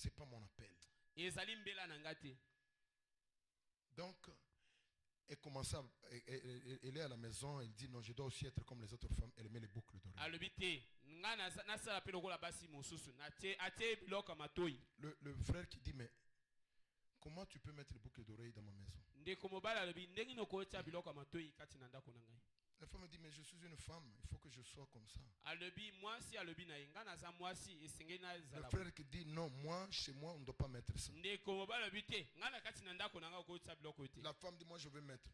c'est pas mon appel. Donc, elle commence elle est à la maison, elle dit non, je dois aussi être comme les autres femmes. Elle met les boucles d'oreilles. Le frère qui dit, mais comment tu peux mettre les boucles d'oreilles dans ma maison? La femme dit, mais je suis une femme, il faut que je sois comme ça. Le frère qui dit, non, moi, chez moi, on ne doit pas mettre ça. La femme dit, moi, je veux mettre.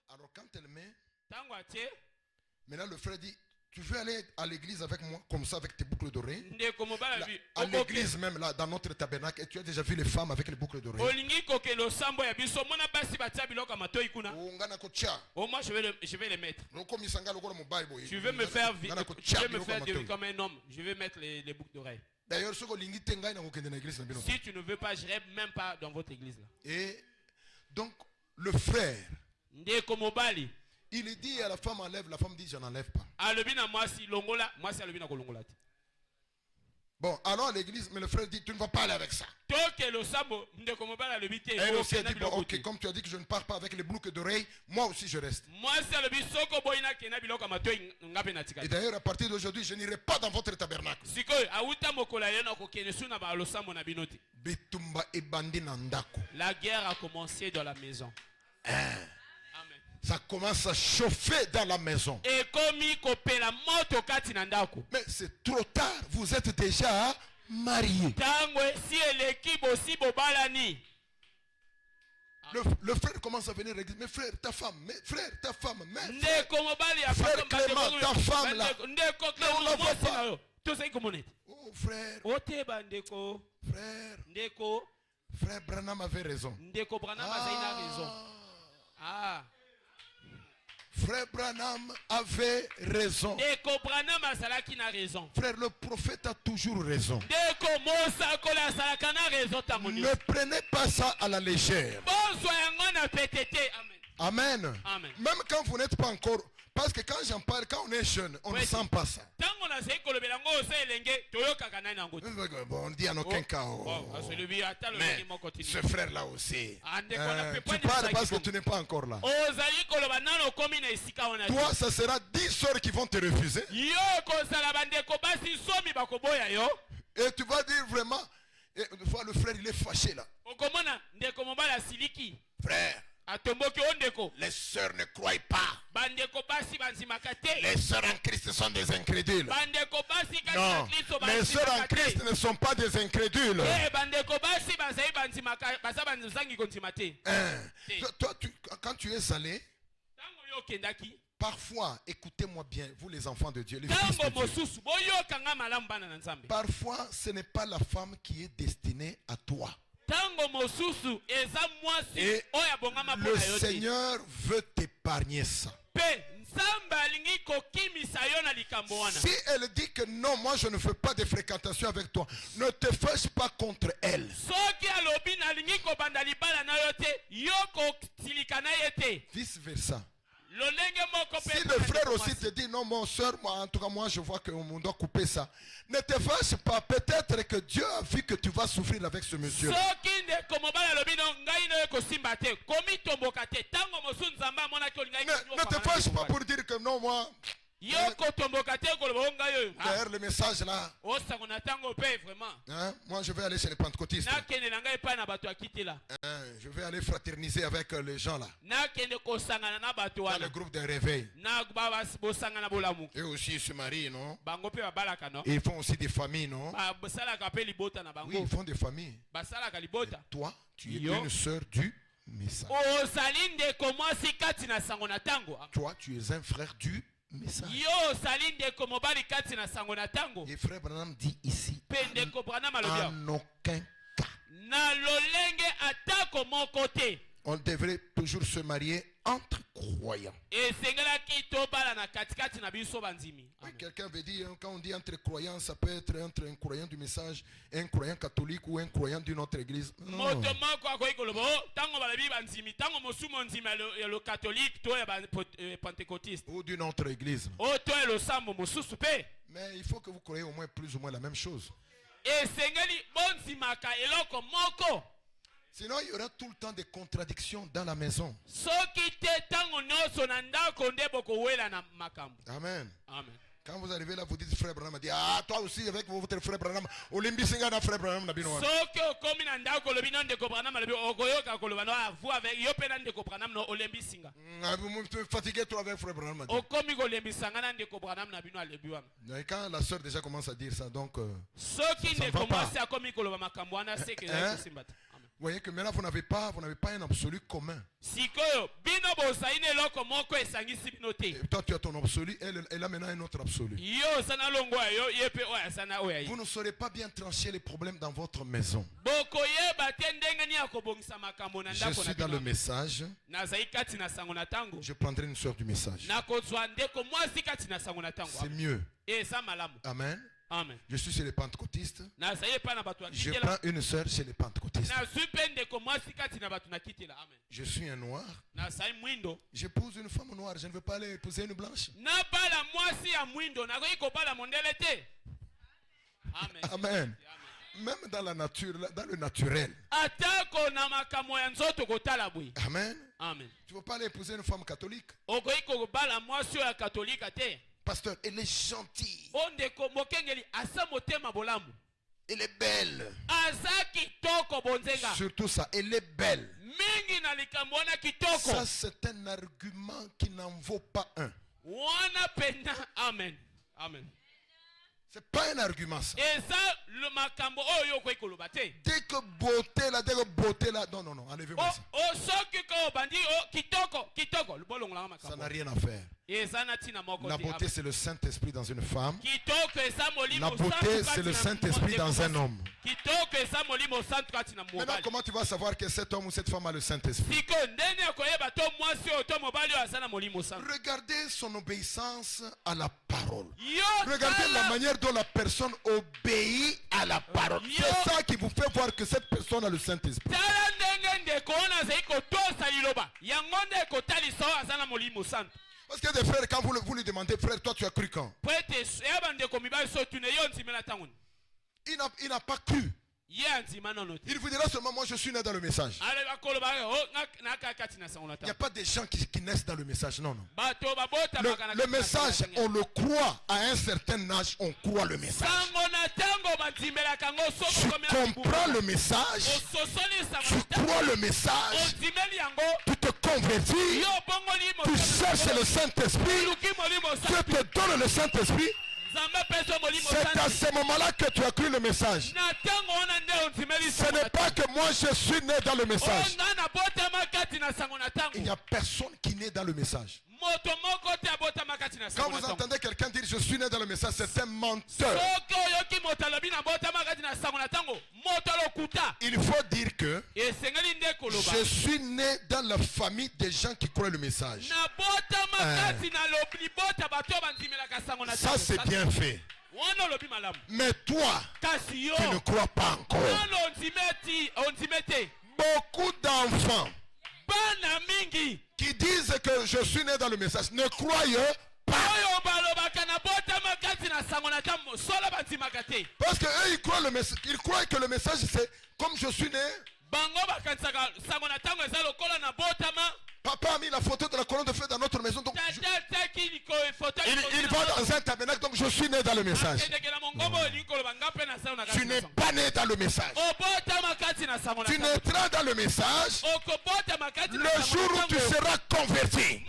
Alors quand elle met, maintenant le frère dit, tu veux aller à l'église avec moi, comme ça, avec tes boucles d'oreilles? À l'église même, là, dans notre tabernacle, et tu as déjà vu les femmes avec les boucles d'oreilles? Oh, moi, je vais les mettre. Tu veux me faire vivre comme un homme. Je vais mettre les boucles d'oreilles. D'ailleurs, si tu ne veux pas, je n'irai même pas dans votre église là. Et donc, le frère, il dit à la femme enlève, la femme dit je n'enlève pas. Bon, alors à l'église, mais le frère dit tu ne vas pas aller avec ça. Et elle aussi dit bon, ok, comme tu as dit que je ne pars pas avec les boucles d'oreilles, moi aussi je reste. Et d'ailleurs, à partir d'aujourd'hui, je n'irai pas dans votre tabernacle. La guerre a commencé dans la maison. Ça commence à chauffer dans la maison. Mais c'est trop tard, vous êtes déjà mariés. Le frère commence à venir à l'église. Mais frère, ta femme, frère, Clément, ta femme là. Mais on la voit pas. Oh frère. Frère Branham avait raison. Frère Branham avait raison. Frère, le prophète a toujours raison. Ne prenez pas ça à la légère. Amen. Amen. Même quand vous n'êtes pas encore... Parce que quand j'en parle, quand on est jeune, on ne sent pas ça. Bon, on dit en aucun cas. Mais ce frère-là aussi. Tu parles parce que tu n'es pas encore là. Toi, ça sera 10 sœurs qui vont te refuser. Et tu vas dire vraiment... Et une fois, le frère, il est fâché là. Frère. Les sœurs ne croient pas. Les sœurs en Christ sont des incrédules. Non, les sœurs en Christ ne sont pas des incrédules. Toi, quand tu es salé, parfois, écoutez-moi bien, vous les enfants de Dieu, les fils de Dieu. Parfois, ce n'est pas la femme qui est destinée à toi. Et le Seigneur veut t'épargner ça. Si elle dit que non, moi je ne veux pas de fréquentation avec toi, ne te fâche pas contre elle. Vice versa. Si le frère aussi te dit non, mon soeur, moi, en tout cas moi je vois qu'on doit couper ça, ne te fâche pas, peut-être que Dieu a vu que tu vas souffrir avec ce monsieur. Ne te fâche pas pour dire que non, moi... D'ailleurs, le message là, hein, moi je vais aller chez les pentecôtistes. Je vais aller fraterniser avec les gens là. Dans le groupe de réveil. Et aussi ils se marient, non? Et ils font aussi des familles, non? Oui, ils font des familles. Et toi, tu es une sœur du message. Toi, tu es un frère du message. Et frère Branham dit ici, en aucun cas, on devrait toujours se marier entre croyants. Oui, quelqu'un veut dire, quand on dit entre croyants, ça peut être entre un croyant du message, un croyant catholique ou un croyant d'une autre église. Non. Ou d'une autre église. Mais il faut que vous croyez au moins plus ou moins la même chose. Sinon, il y aura tout le temps des contradictions dans la maison. Amen. Amen. Quand vous arrivez là, vous dites frère Branham dit ah toi aussi avec votre frère Branham Olimbi singa na frère Branham na bino. Vous fatigué toi avec frère Branham. Et quand la sœur déjà commence à dire ça donc vous voyez que maintenant vous n'avez pas un absolu commun. Et toi tu as ton absolu, elle a maintenant un autre absolu. Vous ne saurez pas bien trancher les problèmes dans votre maison. Je suis dans le message. Je prendrai une sœur du message. C'est mieux. Amen. Amen. Je suis chez les pentecôtistes. Je prends une sœur chez les pentecôtistes. Je suis un noir. J'épouse une femme noire. Je ne veux pas aller épouser une blanche. Amen. Même dans la nature, dans le naturel. Amen. Amen. Tu ne veux pas aller épouser une femme catholique. Pasteur, elle est gentille. Elle est belle. Surtout ça, elle est belle. Ça, c'est un argument qui n'en vaut pas un. Amen. Amen. C'est pas un argument ça. Dès que beauté là, non, enlevez-moi ça. Ça n'a rien à faire. La beauté c'est le Saint-Esprit dans une femme. La beauté c'est le Saint-Esprit dans un homme. Maintenant comment tu vas savoir que cet homme ou cette femme a le Saint-Esprit? Regardez son obéissance à la parole. Regardez la manière dont la personne obéit à la parole. C'est ça qui vous fait voir que cette personne a le Saint-Esprit. Parce que des frères, quand vous lui demandez, frère, toi tu as cru quand? Il n'a pas cru. Il vous dira seulement, moi je suis né dans le message. Il n'y a pas des gens qui naissent dans le message, non. Le message, on le croit. À un certain âge, on croit le message. Tu comprends le message. Tu crois le message. Tu te convertis. Tu cherches le Saint-Esprit. Dieu te donne le Saint-Esprit. C'est à ce moment-là que tu as cru le message. Ce n'est pas que moi je suis né dans le message. Il n'y a personne qui naît dans le message. Quand vous entendez quelqu'un dire je suis né dans le message, c'est un menteur. Il faut dire que je suis né dans la famille des gens qui croient le message. Ça c'est bien fait. Mais toi, tu ne crois pas encore. Beaucoup d'enfants qui disent que je suis né dans le message ne croient pas. Parce qu'eux ils croient ils croient que le message c'est comme je suis né. Papa a mis la photo de la colonne de feu dans notre maison. Donc il va dans un tabernacle. Donc je suis né dans le message. Tu n'es pas né dans le message. Tu naîtras dans le message le jour où tu seras converti.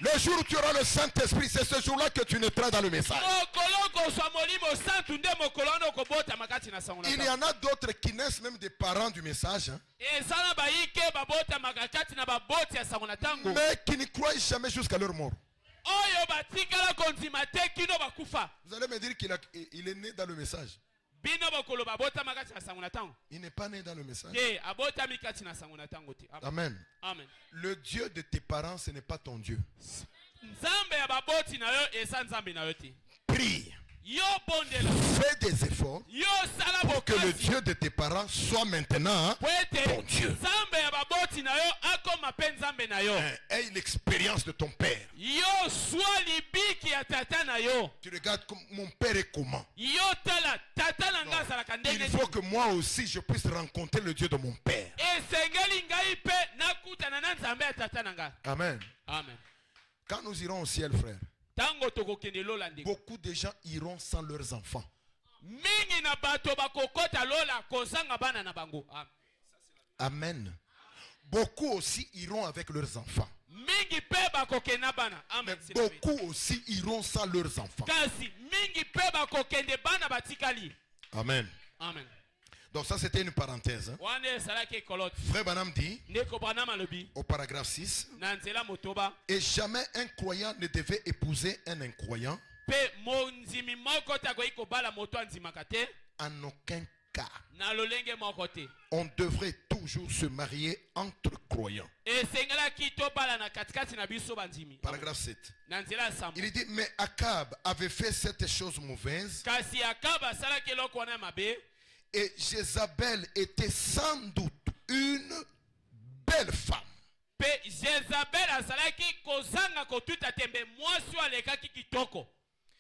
Le jour où tu auras le Saint-Esprit, c'est ce jour-là que tu naîtras dans le message. Il y en a d'autres qui naissent même des parents du message. Hein, mais qui ne croient jamais jusqu'à leur mort. Vous allez me dire qu'il est né dans le message. Il n'est pas né dans le message. Amen. Amen. Le Dieu de tes parents, ce n'est pas ton Dieu. Prie. Fais des efforts pour que le Dieu de tes parents soit maintenant ton Dieu. Aie l'expérience de ton père. Tu regardes comme mon père est comment. Il faut que moi aussi je puisse rencontrer le Dieu de mon père. Amen. Amen. Quand nous irons au ciel, frère, beaucoup de gens iront sans leurs enfants. Amen. Beaucoup aussi iront avec leurs enfants. Mais beaucoup aussi iront sans leurs enfants. Amen. Amen. Donc ça c'était une parenthèse. Frère Branham dit au paragraphe 6, et jamais un croyant ne devait épouser un incroyant en aucun cas. On devrait toujours se marier entre croyants. Paragraphe 7. Il dit, mais Akab avait fait cette chose mauvaise. Et Jézabel était sans doute une belle femme.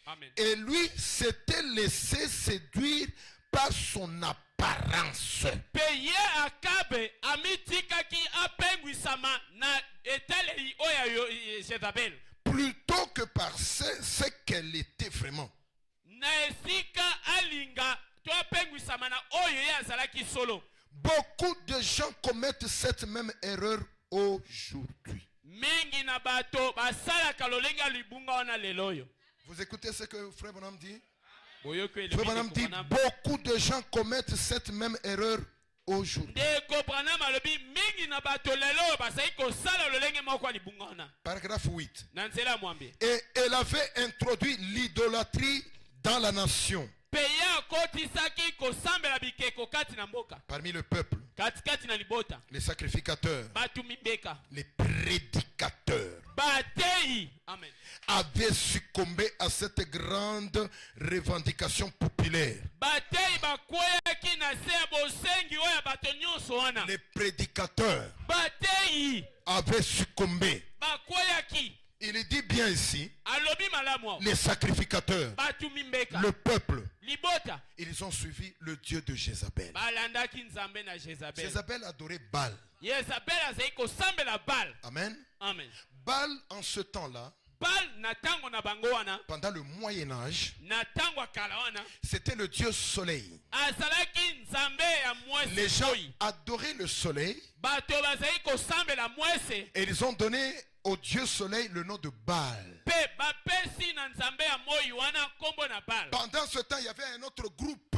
Amen. Et lui s'était laissé séduire par son apparence. Plutôt que par ce qu'elle était vraiment. Beaucoup de gens commettent cette même erreur aujourd'hui. Vous écoutez ce que Frère Branham dit? Frère Branham dit, beaucoup de gens commettent cette même erreur aujourd'hui. Paragraphe 8. Et elle avait introduit l'idolâtrie dans la nation. Parmi le peuple, les sacrificateurs, les prédicateurs avaient succombé à cette grande revendication populaire. Les prédicateurs avaient succombé. Il dit bien ici, les sacrificateurs, le peuple, ils ont suivi le Dieu de Jézabel. Jézabel adorait Baal. Amen. Amen. Baal en ce temps-là, pendant le Moyen-Âge, c'était le Dieu soleil. Les gens adoraient le soleil et ils ont donné au Dieu soleil le nom de Baal. Pendant ce temps, il y avait un autre groupe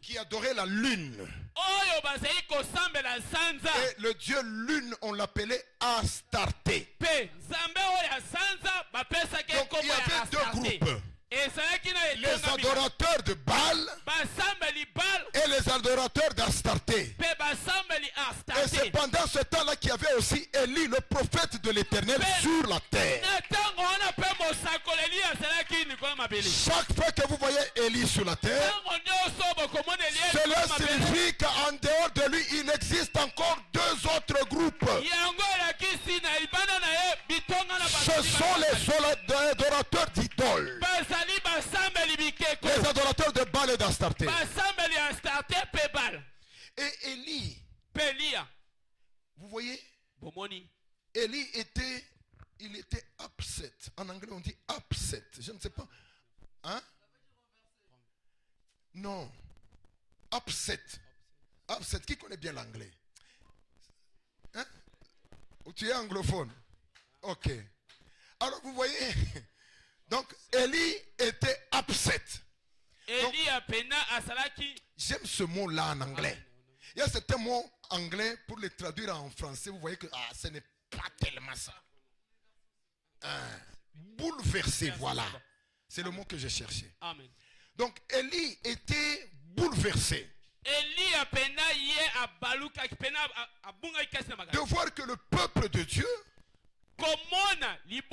qui adorait la lune. Et le dieu lune, on l'appelait Astarté. Donc il y avait deux groupes. Les adorateurs de Baal et les adorateurs d'Astarté. Et c'est pendant ce temps-là qu'il y avait aussi Élie, le prophète de l'Éternel, sur la terre. Chaque fois que vous voyez Élie sur la terre, cela signifie qu'en dehors de lui, il existe encore deux autres groupes. Ce sont les adorateurs d'idoles. Les adorateurs de Baal et d'Astarté. Et Élie, vous voyez, Élie était upset. En anglais on dit upset. Je ne sais pas. Hein? Non. Upset. Upset. Qui connaît bien l'anglais? Hein? Ou tu es anglophone? Ok. Alors vous voyez, donc Élie était upset. J'aime ce mot-là en anglais. Il y a certains mots anglais, pour les traduire en français, vous voyez que ce n'est pas tellement ça. Bouleversé, voilà. C'est le mot que j'ai cherché. Amen. Donc Élie était bouleversé de voir que le peuple de Dieu, il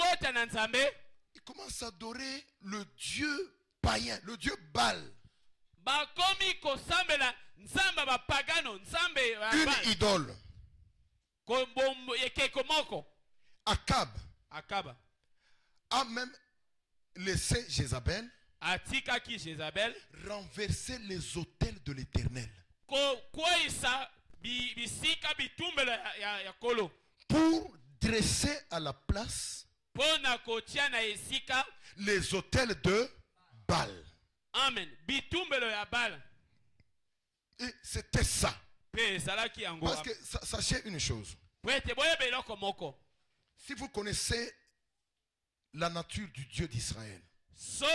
commence à adorer le Dieu païens, le dieu Baal. Une idole. Akab a même laissé Jézabel renverser les autels de l'Éternel pour dresser à la place les autels de Baal. Amen. Et c'était ça. Parce que sachez une chose. Si vous connaissez la nature du Dieu d'Israël, vous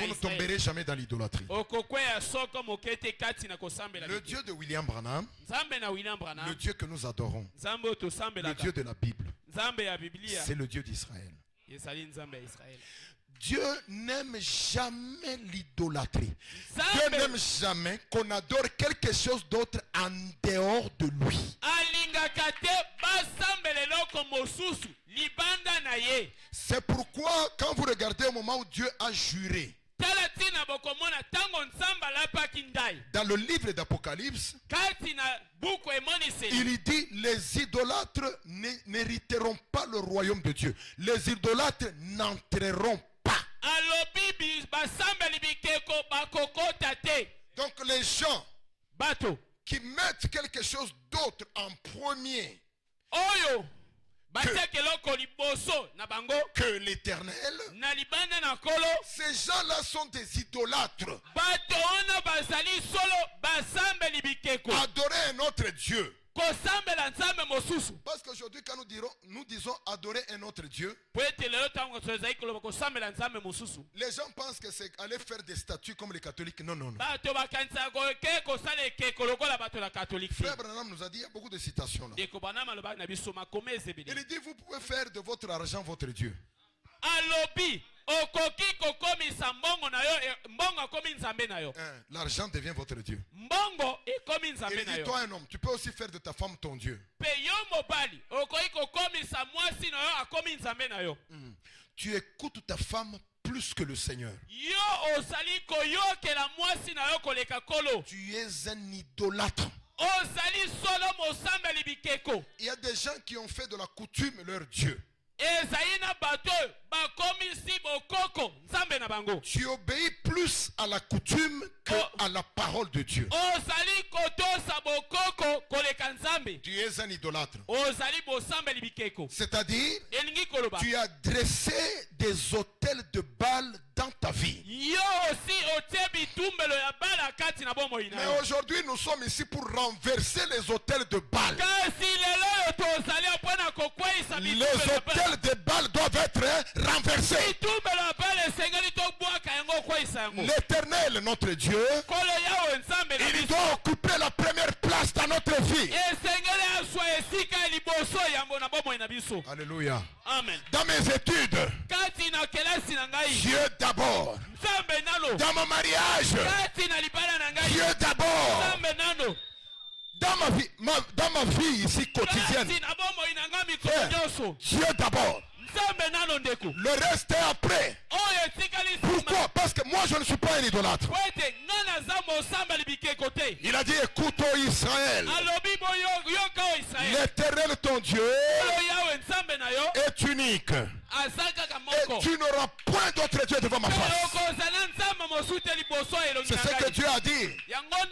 ne tomberez jamais dans l'idolâtrie. Le Dieu de William Branham, le Dieu que nous adorons, le Dieu de la Bible, c'est le Dieu d'Israël. Dieu n'aime jamais l'idolâtrie. Dieu n'aime jamais qu'on adore quelque chose d'autre en dehors de lui. C'est pourquoi quand vous regardez au moment où Dieu a juré, dans le livre d'Apocalypse, il dit les idolâtres n'hériteront pas le royaume de Dieu. Les idolâtres n'entreront pas. Donc les gens qui mettent quelque chose d'autre en premier que l'Éternel, ces gens-là sont des idolâtres. Adorer un autre Dieu. Parce qu'aujourd'hui, quand nous disons adorer un autre Dieu, les gens pensent que c'est aller faire des statues comme les catholiques. Non, non, non. Frère Branham nous a dit, il y a beaucoup de citations là. Il dit, vous pouvez faire de votre argent votre Dieu. L'argent devient votre Dieu. Il dit, toi un homme, tu peux aussi faire de ta femme ton Dieu. Tu écoutes ta femme plus que le Seigneur. Tu es un idolâtre. Il y a des gens qui ont fait de la coutume leur Dieu. Tu obéis plus à la coutume qu'à la parole de Dieu. Tu es un idolâtre. C'est-à-dire, tu as dressé des autels de Baal dans ta vie. Mais aujourd'hui, nous sommes ici pour renverser les autels de Baal. Les autels de Baal doivent être renversés. L'Éternel, notre Dieu, il doit occuper la première place dans notre vie. Alléluia. Amen. Dans mes études, Dieu d'abord. Dans mon mariage, Dieu d'abord. Dans ma vie ici quotidienne, Dieu d'abord. Le reste est après. Pourquoi? Parce que moi je ne suis pas un idolâtre. Il a dit, écoute ô Israël, l'Éternel ton Dieu est unique. Et tu n'auras point d'autre Dieu devant ma face. C'est ce que Dieu a dit.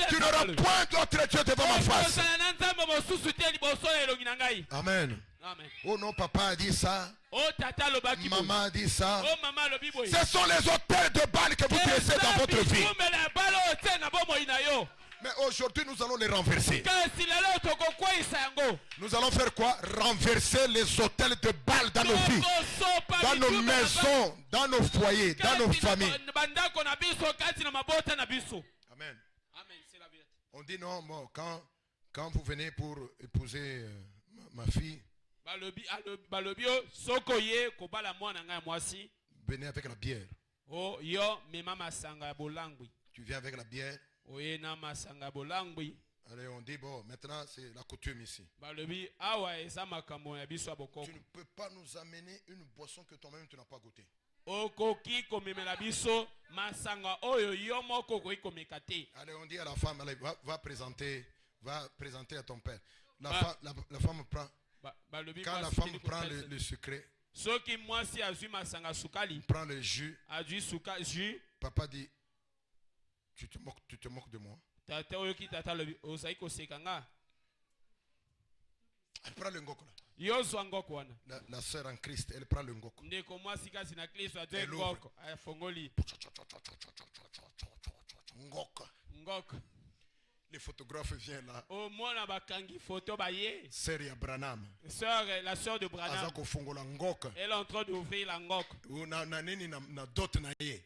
Tu n'auras point d'autre Dieu devant ma face. Amen. Oh non, papa a dit ça. Maman a dit ça. Ce sont les autels de Baal que vous dressez dans votre vie. Mais aujourd'hui, nous allons les renverser. Nous allons faire quoi? Renverser les autels de Baal dans nos vies, dans nos maisons, dans nos foyers, dans nos familles. Amen. On dit non, bon, quand vous venez pour épouser ma fille, venez avec la bière. Tu viens avec la bière. Allez, on dit, bon, maintenant c'est la coutume ici. Tu ne peux pas nous amener une boisson que toi-même tu n'as pas goûté. Allez, on dit à la femme, allez, va présenter à ton père. La femme prend. Quand la femme prend le secret, prend le jus. Papa dit, tu te moques de moi. Elle prend le ngoko là. La sœur en Christ, elle prend le ngoko. Elle ouvre. Ngoko. Les photographes viennent là. Sœur Branham. La sœur de Branham. Elle est en train d'ouvrir la ngok.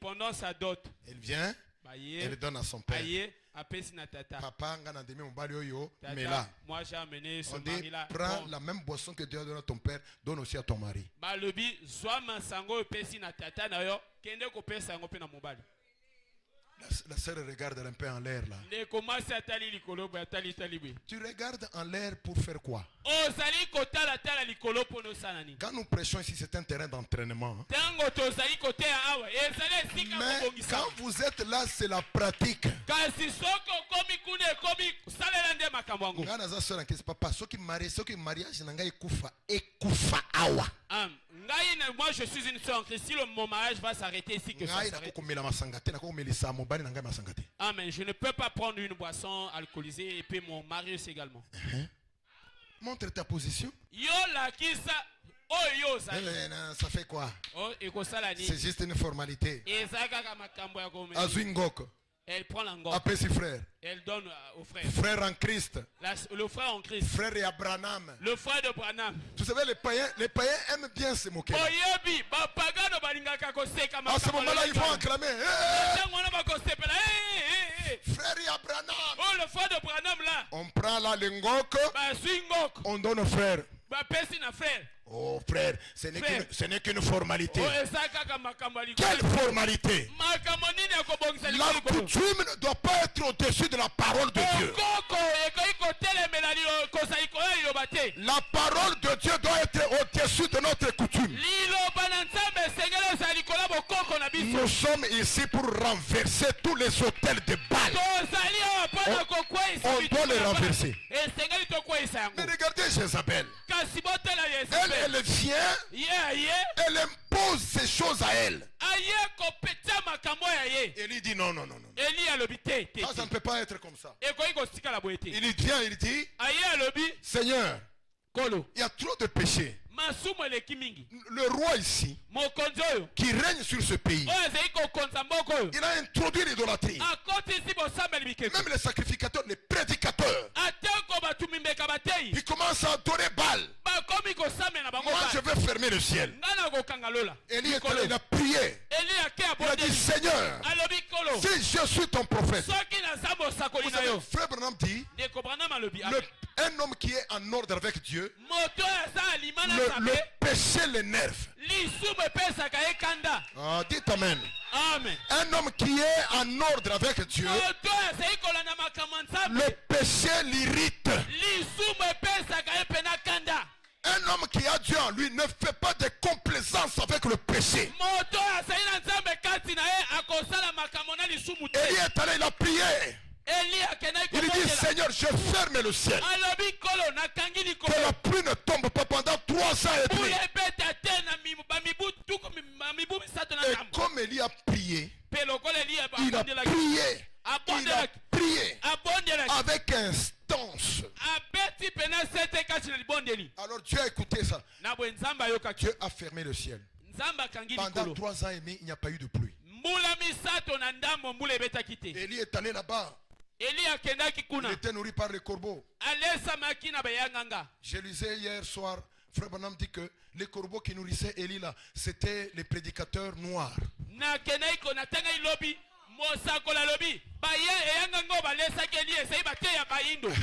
Pendant sa dot. Elle vient. Elle donne à son père. Papa, mais là, moi j'ai amené ce mari là. Prends la même boisson que Dieu donne à ton père, donne aussi à ton mari. La sœur regarde un peu en l'air là. Tu regardes en l'air pour faire quoi? Quand nous prêchons ici, c'est un terrain d'entraînement. Mais quand vous êtes là, c'est la pratique. Moi je suis une sœur en Christ. Si mon mariage va s'arrêter ici, que ça s'arrête. Amen. Je ne peux pas prendre une boisson alcoolisée et puis mon mari aussi également. Montre ta position. Ça fait quoi? C'est juste une formalité. Azwingoko. Elle prend l'angok. Appelle ses frères. Elle donne au frère. Frère en Christ. Le frère en Christ. Frère et Branham. Le frère de Branham. Vous savez, les païens aiment bien se moquer. À ce moment-là, ils vont acclamer. Frère et Branham. Oh, le frère de Branham là. On prend là le ngok. On donne au frère. Oh frère, ce n'est qu'une formalité. Quelle formalité? La coutume ne doit pas être au-dessus de la parole de Dieu. La parole de Dieu doit être au-dessus de notre coutume. Nous sommes ici pour renverser tous les autels de Baal. On doit les renverser. Mais regardez Jézabel. Elle vient, elle impose ces choses à elle. Élie dit non. Ça ne peut pas être comme ça. Il vient, il dit, Seigneur, il y a trop de péchés. Le roi ici, qui règne sur ce pays, il a introduit l'idolâtrie. Même les sacrificateurs, les prédicateurs, ils commencent à adorer Baal. Moi je vais fermer le ciel. Élie il a prié. Il a dit Seigneur, si je suis ton prophète. Vous savez, frère Branham dit, un homme qui est en ordre avec Dieu, le péché l'énerve. Dites amen. Un homme qui est en ordre avec Dieu, le péché l'irrite. Un homme qui a Dieu en lui ne fait pas de complaisance avec le péché. Élie est allé, il a prié. Il dit Seigneur, je ferme le ciel. Que la pluie ne tombe pas pendant 3 ans et demi. Et comme Élie a prié, il a prié avec instance. Alors Dieu a écouté ça. Dieu a fermé le ciel. Pendant 3 ans et demi, il n'y a pas eu de pluie. Élie est allé là-bas. Il était nourri par les corbeaux. Je lisais hier soir, Frère Branham dit que les corbeaux qui nourrissaient Élie là, c'était les prédicateurs noirs.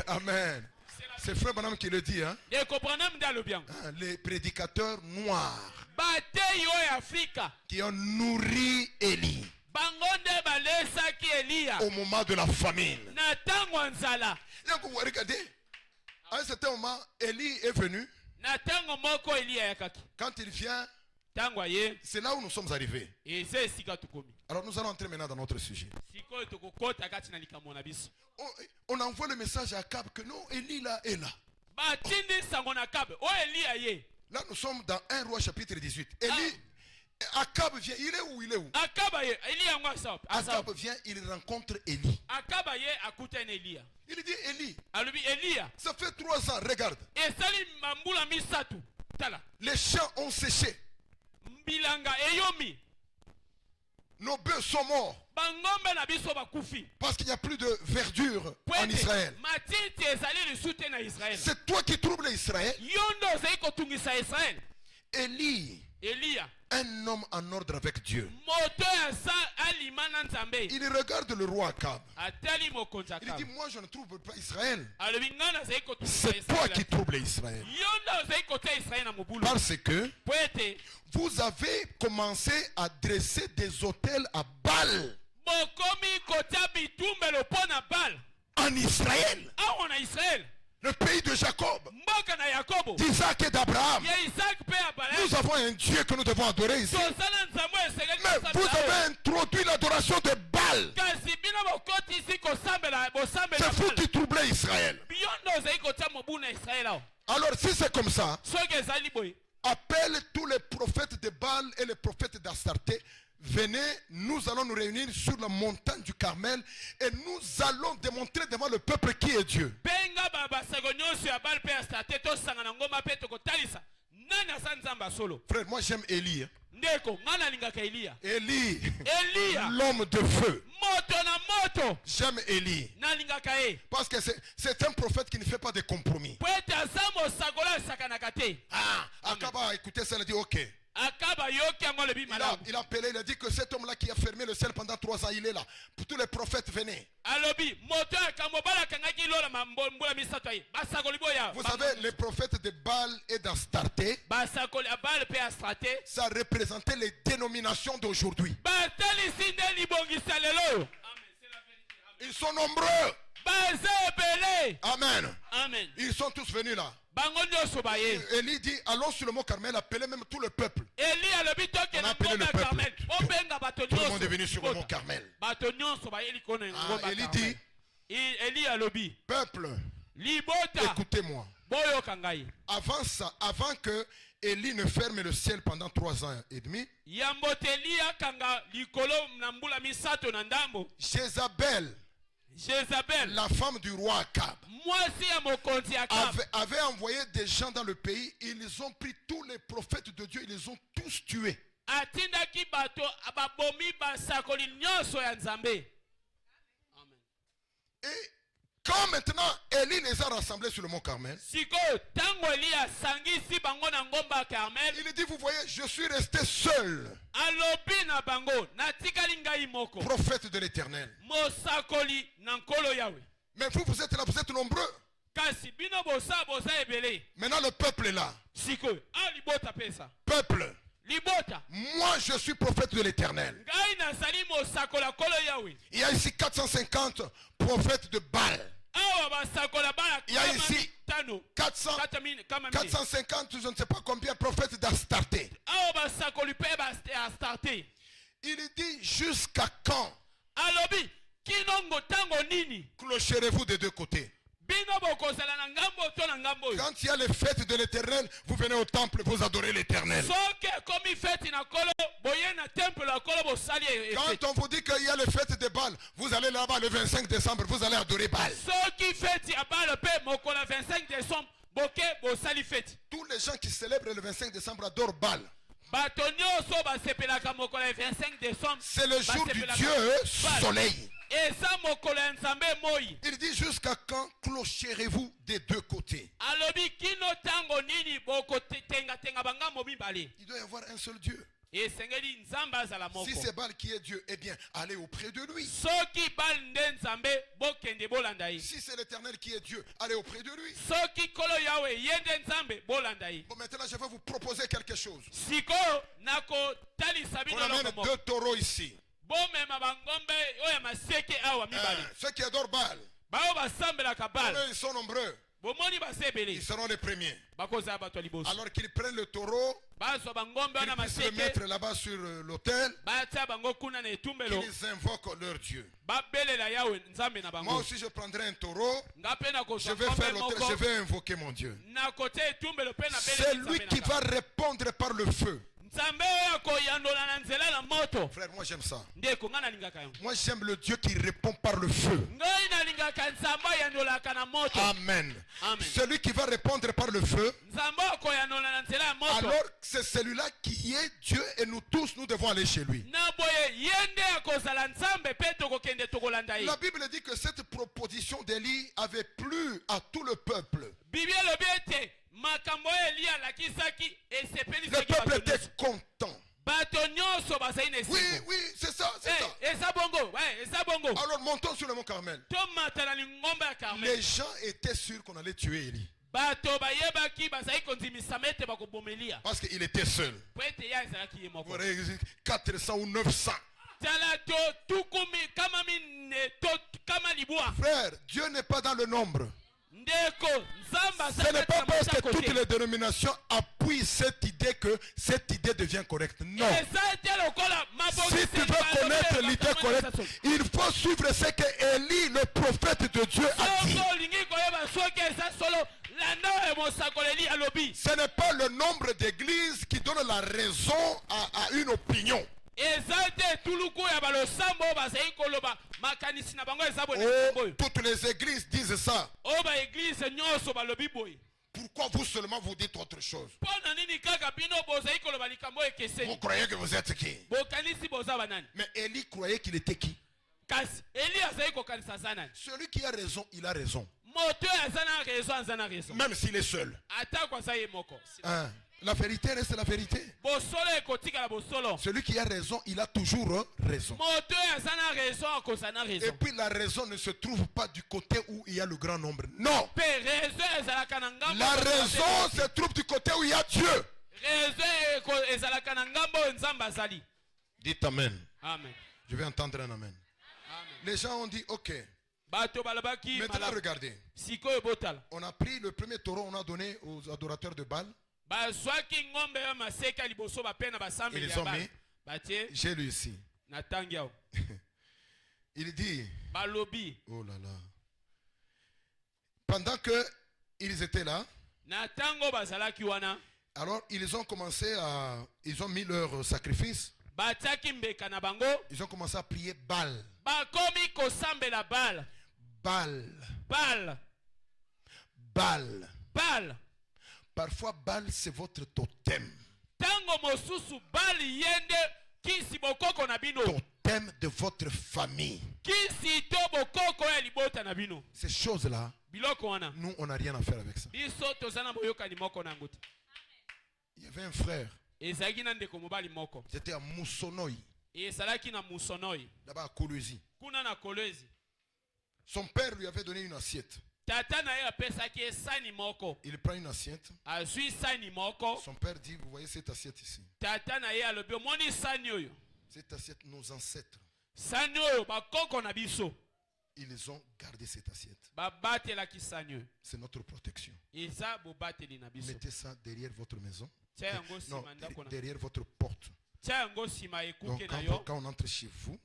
Amen. C'est Frère Branham qui le dit. Hein? Les prédicateurs noirs qui ont nourri Élie au moment de la famine. Regardez, à un certain moment, Élie est venu. Quand il vient, C'est là où nous sommes arrivés. Alors nous allons entrer maintenant dans notre sujet. On envoie le message à Akab que non, Élie là est là. Là nous sommes dans 1 Roi chapitre 18. Élie, Akab vient, il est où? Akab vient, il rencontre Élie. Il dit Élie, ça fait 3 ans, regarde. Les champs ont séché. Nos bœufs sont morts. Parce qu'il n'y a plus de verdure en Israël. C'est toi qui troubles Israël. Élie, un homme en ordre avec Dieu. Il regarde le roi Akab. Il dit, moi je ne trouble pas Israël. C'est toi qui troubles Israël. Parce que vous avez commencé à dresser des autels à Baal en Israël. Le pays de Jacob, d'Isaac et d'Abraham. Nous avons un Dieu que nous devons adorer ici. Mais vous avez introduit l'adoration de Baal. C'est vous qui troublez Israël. Alors si c'est comme ça, appelle tous les prophètes de Baal et les prophètes d'Astarté. Venez, nous allons nous réunir sur la montagne du Carmel et nous allons démontrer devant le peuple qui est Dieu. Frère, moi j'aime Élie. Élie, l'homme de feu. J'aime Élie. Parce que c'est un prophète qui ne fait pas de compromis. Akab a écouté ça, il a dit ok. Il a appelé, il a dit que cet homme-là qui a fermé le ciel pendant 3 ans, il est là. Pour tous les prophètes, venez. Vous savez, les prophètes de Baal et d'Astarté, ça représentait les dénominations d'aujourd'hui. Ils sont nombreux. Amen. Amen. Ils sont tous venus là. Élie dit, allons sur le mont Carmel, appelez même tout le peuple. On a appelé le peuple. Tout le monde est venu sur le mont Carmel. Élie dit, peuple, écoutez-moi. Avant ça, avant que Élie ne ferme le ciel pendant 3 ans et demi, Jézabel, la femme du roi Akab, avait envoyé des gens dans le pays. Ils ont pris tous les prophètes de Dieu, ils les ont tous tués. Et quand maintenant Élie les a rassemblés sur le mont Carmel, il dit, vous voyez, je suis resté seul, prophète de l'Éternel. Mais vous êtes là, vous êtes nombreux. Maintenant le peuple est là. Peuple, moi je suis prophète de l'Éternel. Il y a ici 450 prophètes de Baal. Il y a ici 450, je ne sais pas combien, prophètes d'Astarté. Il dit, jusqu'à quand clocherez-vous des deux côtés? Quand il y a les fêtes de l'Éternel, vous venez au temple, vous adorez l'Éternel. Quand on vous dit qu'il y a les fêtes de Baal, vous allez là-bas le 25 décembre, vous allez adorer Baal. Tous les gens qui célèbrent le 25 décembre adorent Baal. C'est le jour du Dieu soleil. Il dit, jusqu'à quand clocherez-vous des deux côtés? Il doit y avoir un seul Dieu. Si c'est Baal qui est Dieu, eh bien, allez auprès de lui. Si c'est l'Éternel qui est Dieu, allez auprès de lui. Bon, maintenant, je vais vous proposer quelque chose. On amène 2 taureaux ici. Ceux qui adorent Baal, ils sont nombreux. Ils seront les premiers. Alors qu'ils prennent le taureau, qu'ils puissent le mettre là-bas sur l'autel, qu'ils invoquent leur Dieu. Moi aussi je prendrai un taureau, je vais faire l'autel, je vais invoquer mon Dieu. C'est lui qui va répondre par le feu. Frère, moi j'aime ça. Moi j'aime le Dieu qui répond par le feu. Amen. Celui qui va répondre par le feu, alors c'est celui-là qui est Dieu et nous tous nous devons aller chez lui. La Bible dit que cette proposition d'Élie avait plu à tout le peuple. Le peuple était content. Oui, oui, c'est ça, c'est ça. Alors montons sur le mont Carmel. Les gens étaient sûrs qu'on allait tuer Élie. Parce qu'il était seul. 400 ou 900. Frère, Dieu n'est pas dans le nombre. Ce n'est pas parce que toutes les dénominations appuient cette idée que cette idée devient correcte. Non. Si tu veux connaître l'idée correcte, il faut suivre ce que Élie, le prophète de Dieu, a dit. Ce n'est pas le nombre d'églises qui donne la raison à une opinion. Toutes les églises disent ça. Pourquoi vous seulement vous dites autre chose? Vous croyez que vous êtes qui? Mais Élie croyait qu'il était qui? Celui qui a raison, il a raison. Même s'il est seul. Hein? La vérité reste la vérité. Celui qui a raison, il a toujours raison. Et puis la raison ne se trouve pas du côté où il y a le grand nombre. Non. La raison se trouve du côté où il y a Dieu. Dites Amen. Amen. Je vais entendre un Amen. Les gens ont dit ok. Maintenant regardez. On a pris le premier taureau, on a donné aux adorateurs de Baal. Ils les ont mis. J'ai lu ici. Il dit, oh là là. Pendant que ils étaient là, alors ils ont commencé à, ils ont mis leur sacrifice. Ils ont commencé à prier Baal. Baal. Parfois, Baal, c'est votre totem. Totem de votre famille. Ces choses-là, nous, on n'a rien à faire avec ça. Il y avait un frère. C'était à Moussonoï. Là-bas à Kolwezi. Son père lui avait donné une assiette. Il prend une assiette. Son père dit, vous voyez cette assiette ici. Cette assiette, nos ancêtres, ils ont gardé cette assiette. C'est notre protection. Mettez ça derrière votre maison. Non, derrière votre porte. Donc quand on entre chez vous,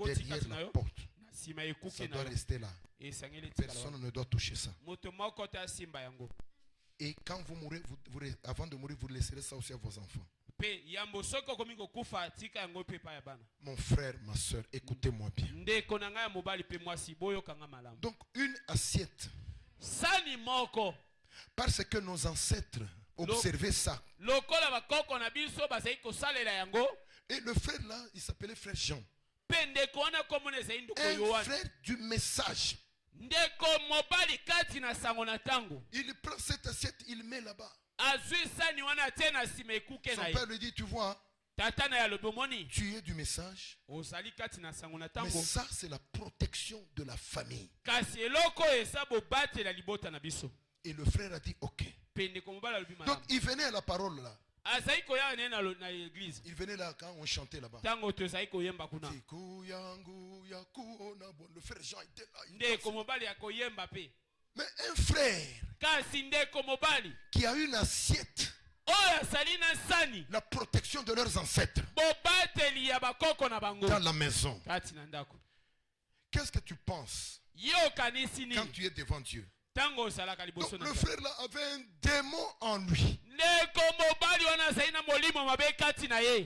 derrière la porte, ça doit rester là. Personne ne doit toucher ça. Et quand vous mourrez, avant de mourir, vous laisserez ça aussi à vos enfants. Mon frère, ma soeur, écoutez-moi bien. Donc une assiette. Parce que nos ancêtres observaient ça. Et le frère là, il s'appelait frère Jean. Un frère du message. Il prend cette assiette, il met là-bas. Son père lui dit, tu vois, tu es du message. Mais ça, c'est la protection de la famille. Et le frère a dit, ok. Donc il venait à la parole là. Il venait là quand on chantait là-bas. Le frère Jean était là. Mais un frère qui a une assiette, la protection de leurs ancêtres dans la maison, qu'est-ce que tu penses quand tu es devant Dieu? Donc, le frère là avait un démon en lui.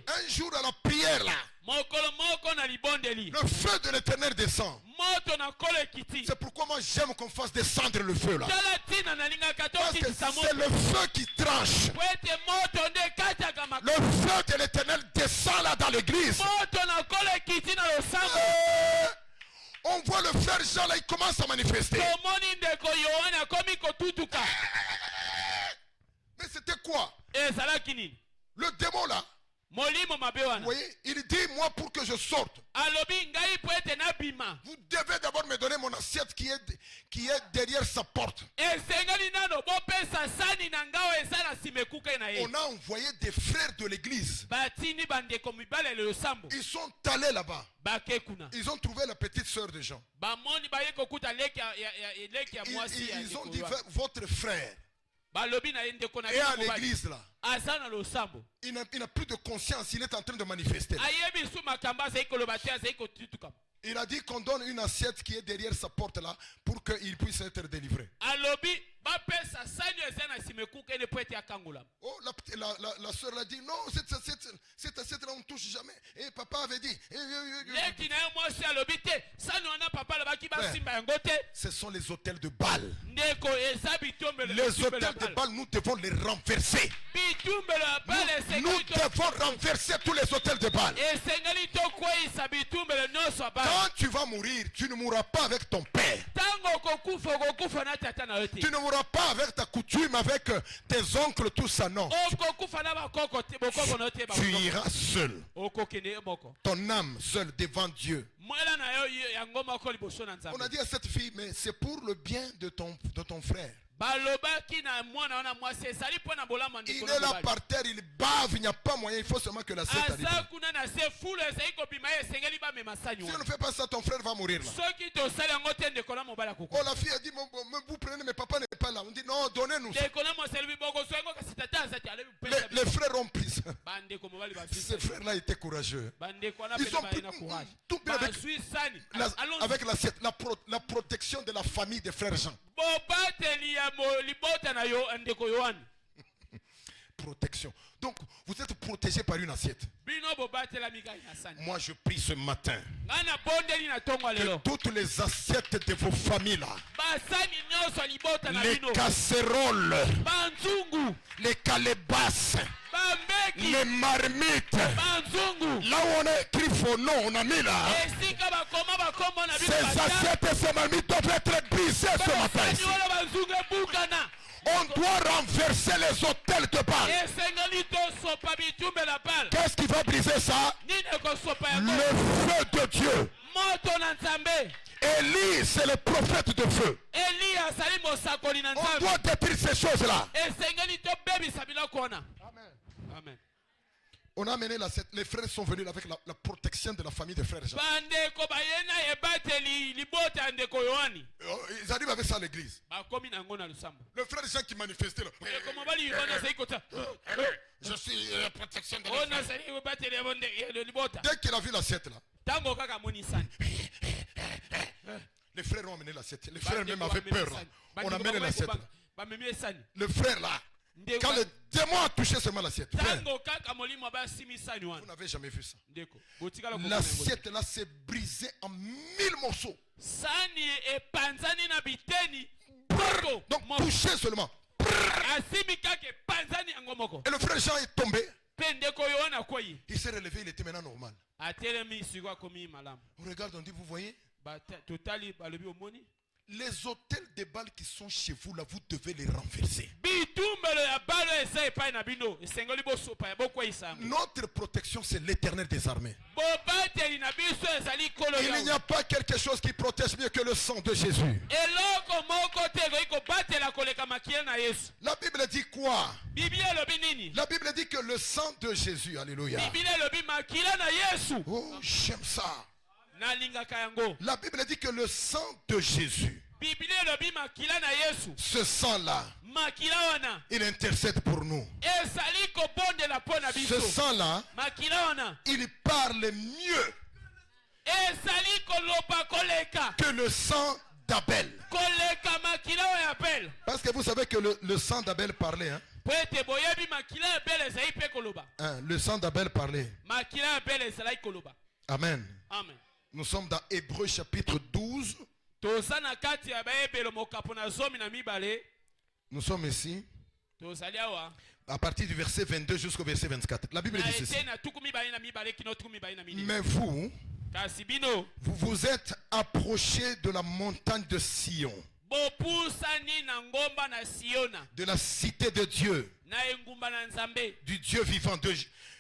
Un jour à la prière là, le feu de l'Éternel descend. C'est pourquoi moi j'aime qu'on fasse descendre le feu là. Parce que c'est le feu qui tranche. Le feu de l'Éternel descend là dans l'église. On voit le frère Jean là, il commence à manifester. Mais c'était quoi? Le démon là, vous voyez, il dit moi pour que je sorte, vous devez d'abord me donner mon assiette qui est derrière sa porte. On a envoyé des frères de l'église. Ils sont allés là-bas. Ils ont trouvé la petite sœur de Jean. Ils ont dit votre frère. Et à l'église là, il n'a plus de conscience, il est en train de manifester. Il a dit qu'on donne une assiette qui est derrière sa porte là pour qu'il puisse être délivré. Oh, la soeur a dit non, cette assiette là on ne touche jamais. Et papa avait dit ce sont les autels de Baal. Les autels de Baal, nous devons les renverser. Nous devons renverser tous les autels de Baal. Quand tu vas mourir, tu ne mourras pas avec ton père. Tu ne mourras pas avec ta coutume, avec tes oncles, tout ça, non. Tu iras seul. Ton âme seule devant Dieu. On a dit à cette fille, mais c'est pour le bien de ton frère. Il est là par terre, il bave, il n'y a pas moyen, il faut seulement que la sèche arrive. Si on ne fait pas ça, ton frère va mourir là. Oh, la fille a dit, vous prenez, mais papa n'est pas là. On dit, non, donnez-nous ça. Les frères ont pris ça. Ces frères-là étaient courageux. Ils ont pris tout bien avec l'assiette, la protection de la famille des frères Jean. Protection. Donc, vous êtes protégé par une assiette. Moi, je prie ce matin que toutes les assiettes de vos familles là, les casseroles, les calebasses, les marmites, là où on a écrit vos noms, on a mis là. Ces assiettes et ces marmites doivent être brisées ce matin ici. On doit renverser les autels de Baal. Qu'est-ce qui va briser ça? Le feu de Dieu. Élie, c'est le prophète de feu. On doit détruire ces choses-là. Amen. On a amené les frères sont venus avec la protection de la famille des frères Jean. Ils arrivent avec ça à l'église. Le frère Jean qui manifestait là. Je suis la protection de la famille. Dès qu'il a vu l'assiette là, les frères ont amené l'assiette. Les frères même avaient peur là. On a amené l'assiette là. Le frère là, quand le démon a touché seulement l'assiette, vous n'avez jamais vu ça. L'assiette là s'est brisée en 1000 morceaux. Donc touché seulement. Et le frère Jean est tombé. Il s'est relevé, il était maintenant normal. On regarde, on dit, vous voyez, les hôtels de Baal qui sont chez vous là, vous devez les renverser. Notre protection, c'est l'Éternel des armées. Il n'y a pas quelque chose qui protège mieux que le sang de Jésus. La Bible dit quoi? La Bible dit que le sang de Jésus, alléluia. Oh, j'aime ça. La Bible dit que le sang de Jésus Ce sang-là, il intercède pour nous. Ce sang-là, il parle mieux que le sang d'Abel. Parce que vous savez que le sang d'Abel parlait. Hein? Le sang d'Abel parlait. Amen. Amen. Nous sommes dans Hébreux chapitre 12. Nous sommes ici. À partir du verset 22 jusqu'au verset 24. La Bible dit ceci. Mais vous vous êtes approchés de la montagne de Sion, de la cité de Dieu, du Dieu vivant, de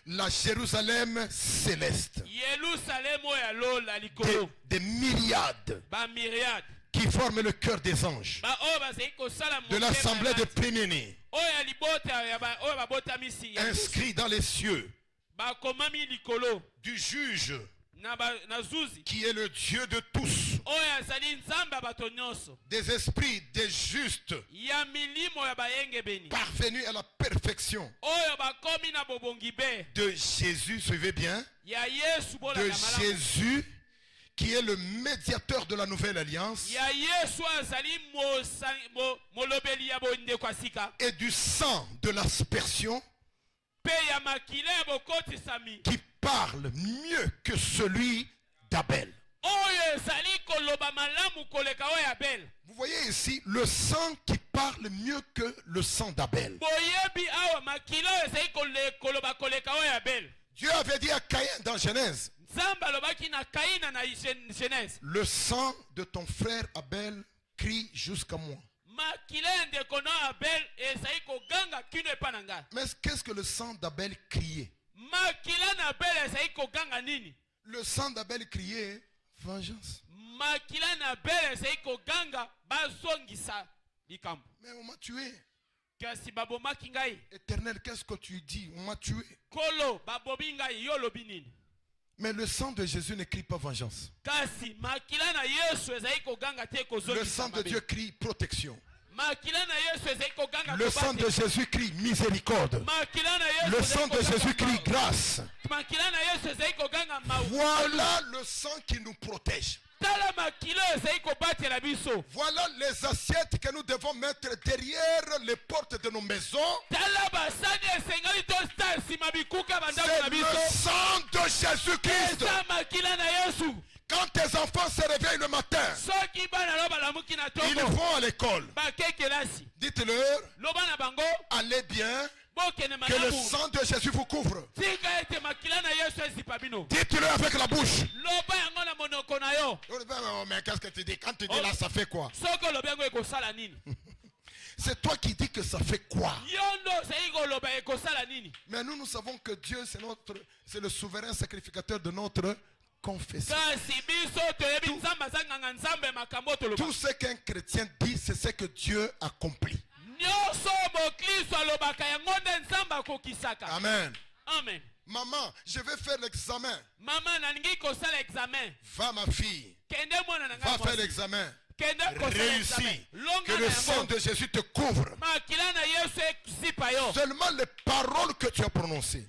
la Jérusalem céleste, des myriades qui forment le cœur des anges, de l'assemblée des prénés, inscrits dans les cieux, du juge qui est le Dieu de tous, des esprits, des justes, parvenus à la perfection, de Jésus, suivez bien, de Jésus qui est le médiateur de la nouvelle alliance, et du sang de l'aspersion, qui parle mieux que celui d'Abel. Vous voyez ici le sang qui parle mieux que le sang d'Abel. Dieu avait dit à Caïn dans Genèse, le sang de ton frère Abel crie jusqu'à moi. Mais qu'est-ce que le sang d'Abel criait? Le sang d'Abel criait vengeance. Mais on m'a tué. Éternel, qu'est-ce que tu dis? On m'a tué. Mais le sang de Jésus ne crie pas vengeance. Le sang de Dieu crie protection. Le sang de Jésus crie miséricorde. Le sang de Jésus crie grâce. Voilà le sang qui nous protège. Voilà les assiettes que nous devons mettre derrière les portes de nos maisons. C'est le sang de Jésus-Christ. Quand tes enfants se réveillent le matin, ils vont à l'école. Dites-leur, allez bien, que le sang de Jésus vous couvre. Dites-le avec la bouche. Mais qu'est-ce que tu dis? Quand tu dis là, ça fait quoi? C'est toi qui dis que ça fait quoi? Mais nous savons que Dieu, c'est le souverain sacrificateur de notre confession. Tout ce qu'un chrétien dit, c'est ce que Dieu accomplit. Amen. Amen. Maman, je vais faire l'examen. Va ma fille. Va faire l'examen. Réussis. Que le sang de Jésus te couvre. Seulement les paroles que tu as prononcées.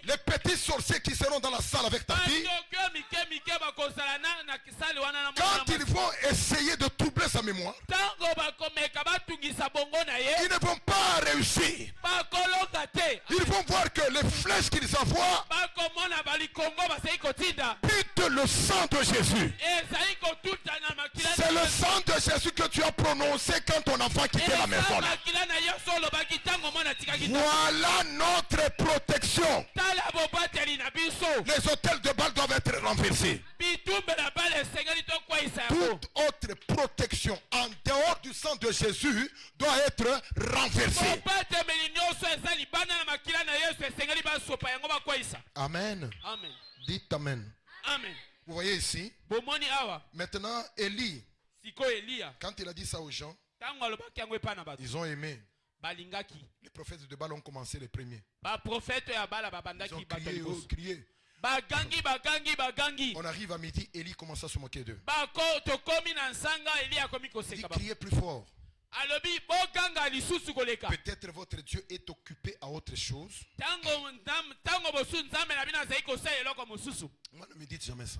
Les petits sorciers qui seront dans la salle avec ta fille, quand ils vont essayer de troubler sa mémoire, ils ne vont pas réussir. Ils vont voir que les flèches qu'ils envoient piquent le sang de Jésus. C'est le sang de Jésus que tu as prononcé quand ton enfant quittait la maison. Voilà notre protection. Les hôtels de balles doivent être renversés. Toute autre protection en dehors du sang de Jésus doit être renversée. Amen. Amen. Dites Amen. Amen. Vous voyez ici, maintenant Élie, quand il a dit ça aux gens, ils ont aimé. Les prophètes de Baal ont commencé les premiers. Ils ont crié, On arrive à midi, Élie commence à se moquer d'eux. Il criait plus fort. Peut-être votre Dieu est occupé à autre chose. Moi, ne me dites jamais ça.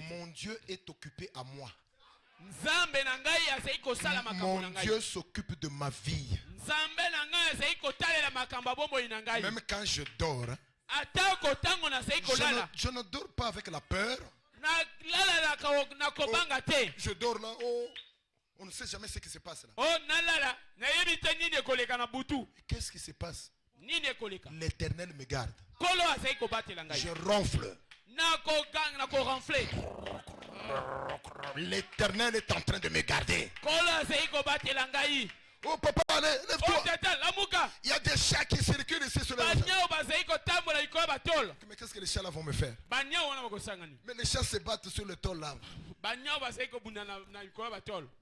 Mon Dieu est occupé à moi. Mon Dieu s'occupe de ma vie. Même quand je dors, je ne dors pas avec la peur. Je dors là. On ne sait jamais ce qui se passe là. Qu'est-ce qui se passe? L'Éternel me garde. Je ronfle. L'Éternel est en train de me garder. Oh papa, allez, lève-toi. Il y a des chats qui circulent ici sur la route. Mais qu'est-ce que les chats là vont me faire? Mais les chats se battent sur le tôle là.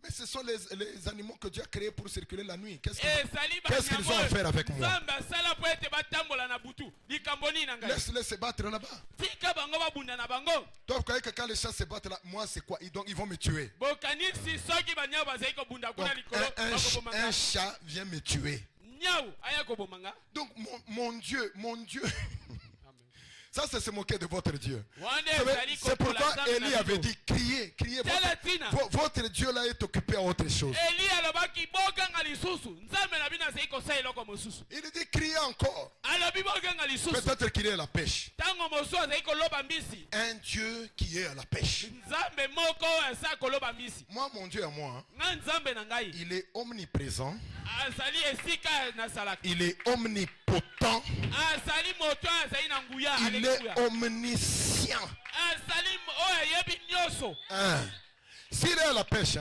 Mais ce sont les animaux que Dieu a créés pour circuler la nuit. Qu'est-ce qu'ils ont à faire avec moi? Laisse-les se battre là-bas. Toi, vous croyez que quand les chats se battent là, moi c'est quoi? Ils vont me tuer. Donc, un chat vient me tuer. Donc mon Dieu. Ça, c'est se moquer de votre Dieu. C'est pourquoi Élie avait dit, criez. Votre Dieu là est occupé à autre chose. Il dit, criez encore. Peut-être qu'il est à la pêche. Un Dieu qui est à la pêche. Moi, mon Dieu à moi, il est omniprésent. Il est omnipotent. Il est omniscient. S'il est à la pêche,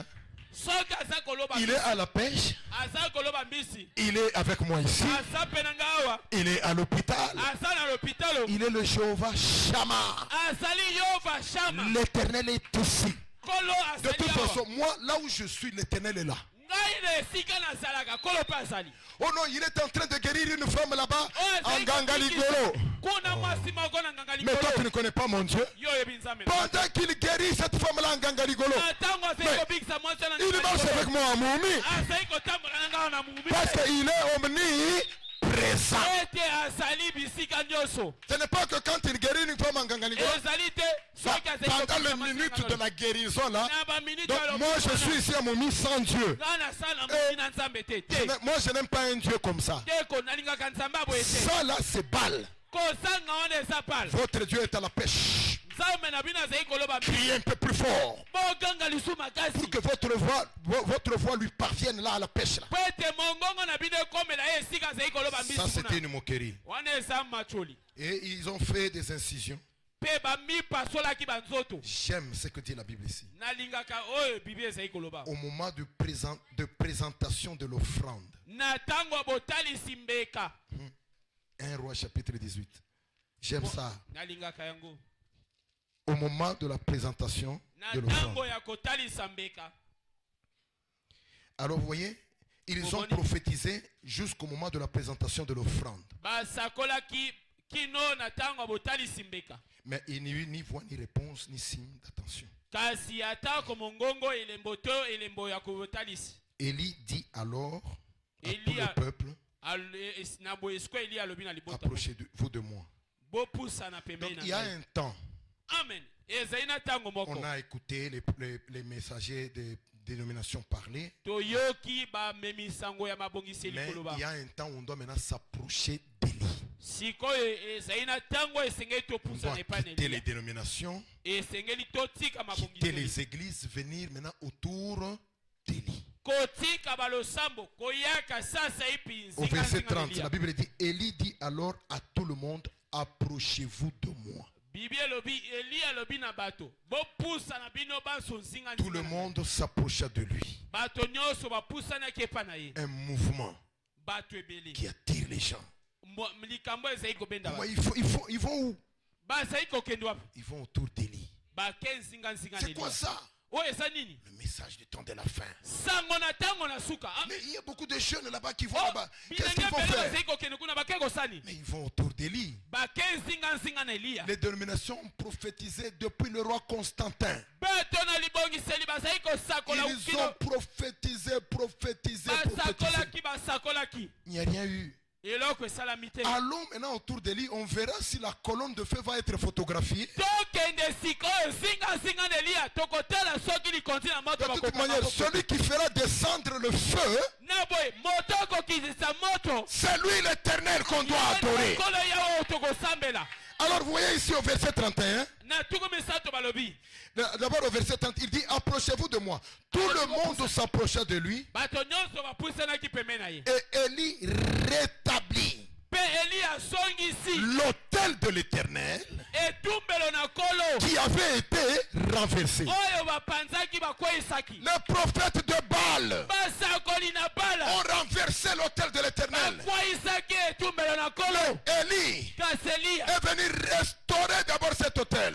il est à la pêche. Il est avec moi ici. Il est à l'hôpital. Il est le Jéhovah Shammah. L'Éternel est ici. De toute façon, moi, là où je suis, l'Éternel est là. Oh non, il est en train de guérir une femme là-bas en Gangaligolo. Mais toi, tu ne connais pas mon Dieu. Pendant qu'il guérit cette femme-là en Gangaligolo, il marche avec moi en Moumi. Parce qu'il est omniprésent. Ce n'est pas que quand il guérit une femme en Gangaligolo, pendant les minutes de la guérison là, donc moi je suis ici à Moumi sans Dieu. Moi je n'aime pas un Dieu comme ça. Ça là c'est Baal. Votre Dieu est à la pêche. Criez un peu plus fort pour que votre voix lui parvienne là à la pêche là. Ça c'était une moquerie. Et ils ont fait des incisions. J'aime ce que dit la Bible ici. Au moment de présentation de l'offrande. 1 Roi chapitre 18. J'aime ça. Au moment de la présentation de l'offrande. Alors vous voyez, ils ont prophétisé jusqu'au moment de la présentation de l'offrande. Mais il n'y eut ni voix, ni réponse, ni signe d'attention. Élie dit alors à tout le peuple, approchez-vous de moi. Donc il y a un temps. On a écouté les messagers des dénominations parler. Mais il y a un temps où on doit maintenant s'approcher d'Élie. On doit quitter les dénominations, quitter les églises, venir maintenant autour d'Élie. Au verset 30, la Bible dit, Élie dit alors à tout le monde, approchez-vous de moi. Tout le monde s'approcha de lui. Un mouvement qui attire les gens. Ils vont où? Ils vont autour d'Élie. C'est quoi ça? Le message du temps de la fin. Mais il y a beaucoup de jeunes là-bas qui vont là-bas. Qu'est-ce qu'ils vont faire? Mais ils vont autour d'Élie. Les dénominations ont prophétisé depuis le roi Constantin. Ils ont prophétisé. Il n'y a rien eu. Allons maintenant autour de lui, on verra si la colonne de feu va être photographiée. De toute manière, celui qui fera descendre le feu, c'est lui l'Éternel qu'on doit adorer. Alors vous voyez ici au verset 31, d'abord au verset 30, il dit approchez-vous de moi. Tout le monde s'approcha de lui et Élie rétablit l'autel de l'Éternel qui avait été renversé. Les prophètes de Baal ont renversé l'autel de l'Éternel. Élie est venu restaurer d'abord cet autel.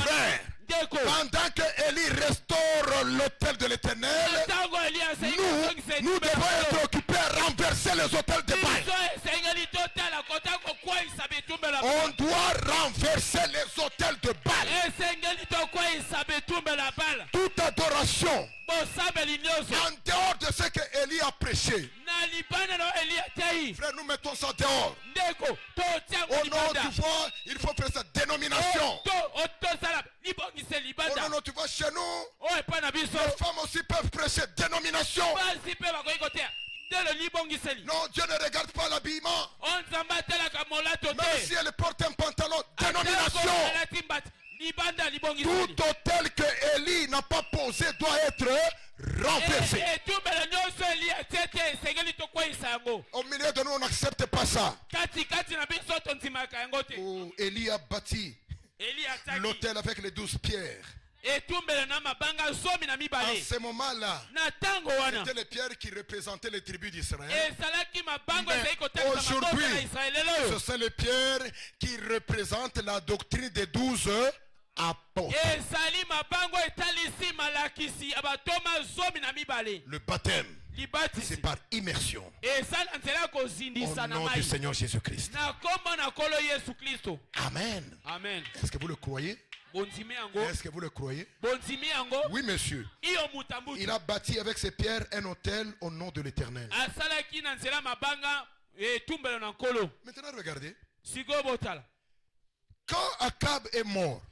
Frère, pendant que Élie restaure l'autel de l'Éternel, nous devons être occupés à renverser les autels de Baal. On doit renverser les autels de Baal. Toute adoration en dehors de ce que Élie a prêché. Frère, nous mettons ça dehors. Oh non, tu vois, il faut faire cette dénomination. Oh non, tu vois, chez nous, les femmes aussi peuvent prêcher dénomination. Non, Dieu ne regarde pas l'habillement. Même si elle porte un pantalon, dénomination. Tout hôtel que Élie n'a pas posé doit être renversé. Au milieu de nous, on n'accepte pas ça. Oh, Élie a bâti l'autel avec les 12 pierres. En ce moment-là, c'était les pierres qui représentaient les tribus d'Israël. Aujourd'hui, ce sont les pierres qui représentent la doctrine des 12 apôtres. Le baptême, c'est par immersion. Au nom du Seigneur Jésus-Christ. Amen. Amen. Est-ce que vous le croyez? Est-ce que vous le croyez? Oui, monsieur. Il a bâti avec ses pierres un autel au nom de l'Éternel. Maintenant, regardez. Quand Akab est mort,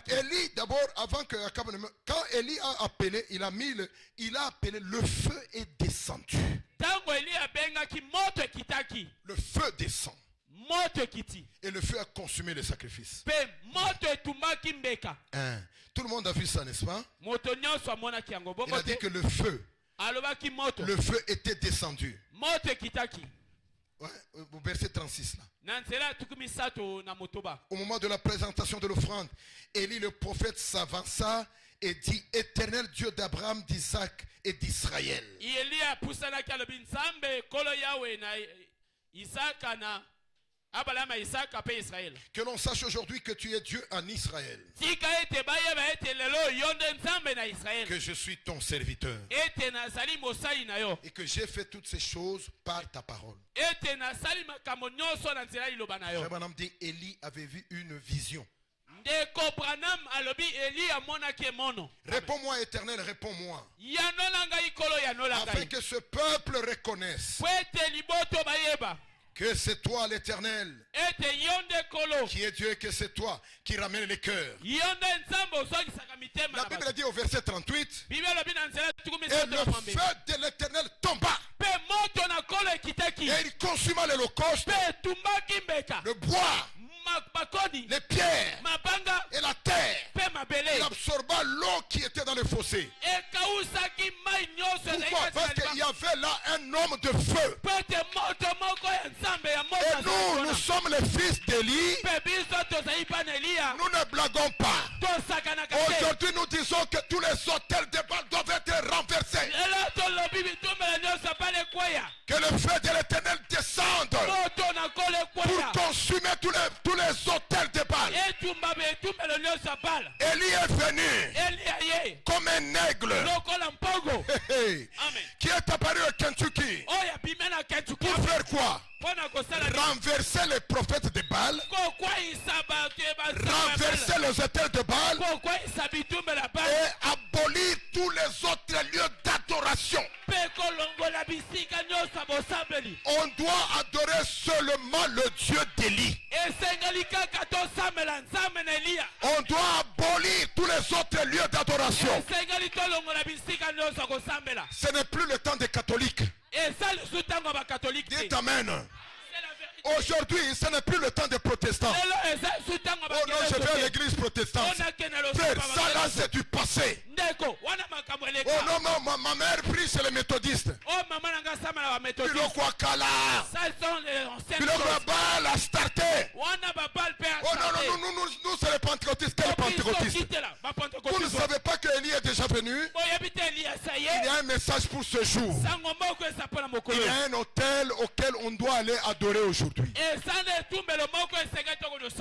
Élie, d'abord, avant que Akab ne meure, quand Élie a appelé, il a appelé, le feu est descendu. Le feu descend. Et le feu a consumé le sacrifice. Tout le monde a vu ça, n'est-ce pas? Il a dit que le feu était descendu. Ouais, au verset 36 là. Au moment de la présentation de l'offrande, Élie le prophète s'avança et dit: Éternel Dieu d'Abraham, d'Isaac et d'Israël. Que l'on sache aujourd'hui que tu es Dieu en Israël. Que je suis ton serviteur. Et que j'ai fait toutes ces choses par ta parole. Frère Branham dit: Élie avait vu une vision. Réponds-moi, Éternel, réponds-moi. Afin que ce peuple reconnaisse que c'est toi l'Éternel qui est Dieu et que c'est toi qui ramène les cœurs. La Bible dit au verset 38: et le feu de l'Éternel tomba et il consuma l'holocauste, le bois, les pierres et la terre. Il absorba l'eau qui était dans le fossé. Pourquoi? Parce qu'il y avait là un homme de feu. Et nous sommes les fils d'Élie. Nous ne blaguons pas. Aujourd'hui nous disons que tous les autels de Baal doivent être renversés. Que le feu de l'Éternel descende pour consumer tous les autels de Baal. Élie est venu comme un aigle qui est apparu au Kentucky. Pour faire quoi? Renverser les prophètes de Baal, renverser les autels de Baal et abolir tous les autres lieux d'adoration. On doit adorer seulement le Dieu d'Élie. On doit abolir tous les autres lieux d'adoration. Ce n'est plus le temps des catholiques. Dites amen. Aujourd'hui, ce n'est plus le temps des protestants. Oh non, je vais à l'église protestante. Frère, ça là c'est du passé. Oh non, non, ma mère prie chez les méthodistes. Biloko Akala. Biloko Baal a starté. Oh non, non, nous c'est les pentecôtistes. Quels pentecôtistes? Vous ne savez pas que Élie est déjà venu? Il y a un message pour ce jour. Il y a un hôtel auquel on doit aller adorer aujourd'hui.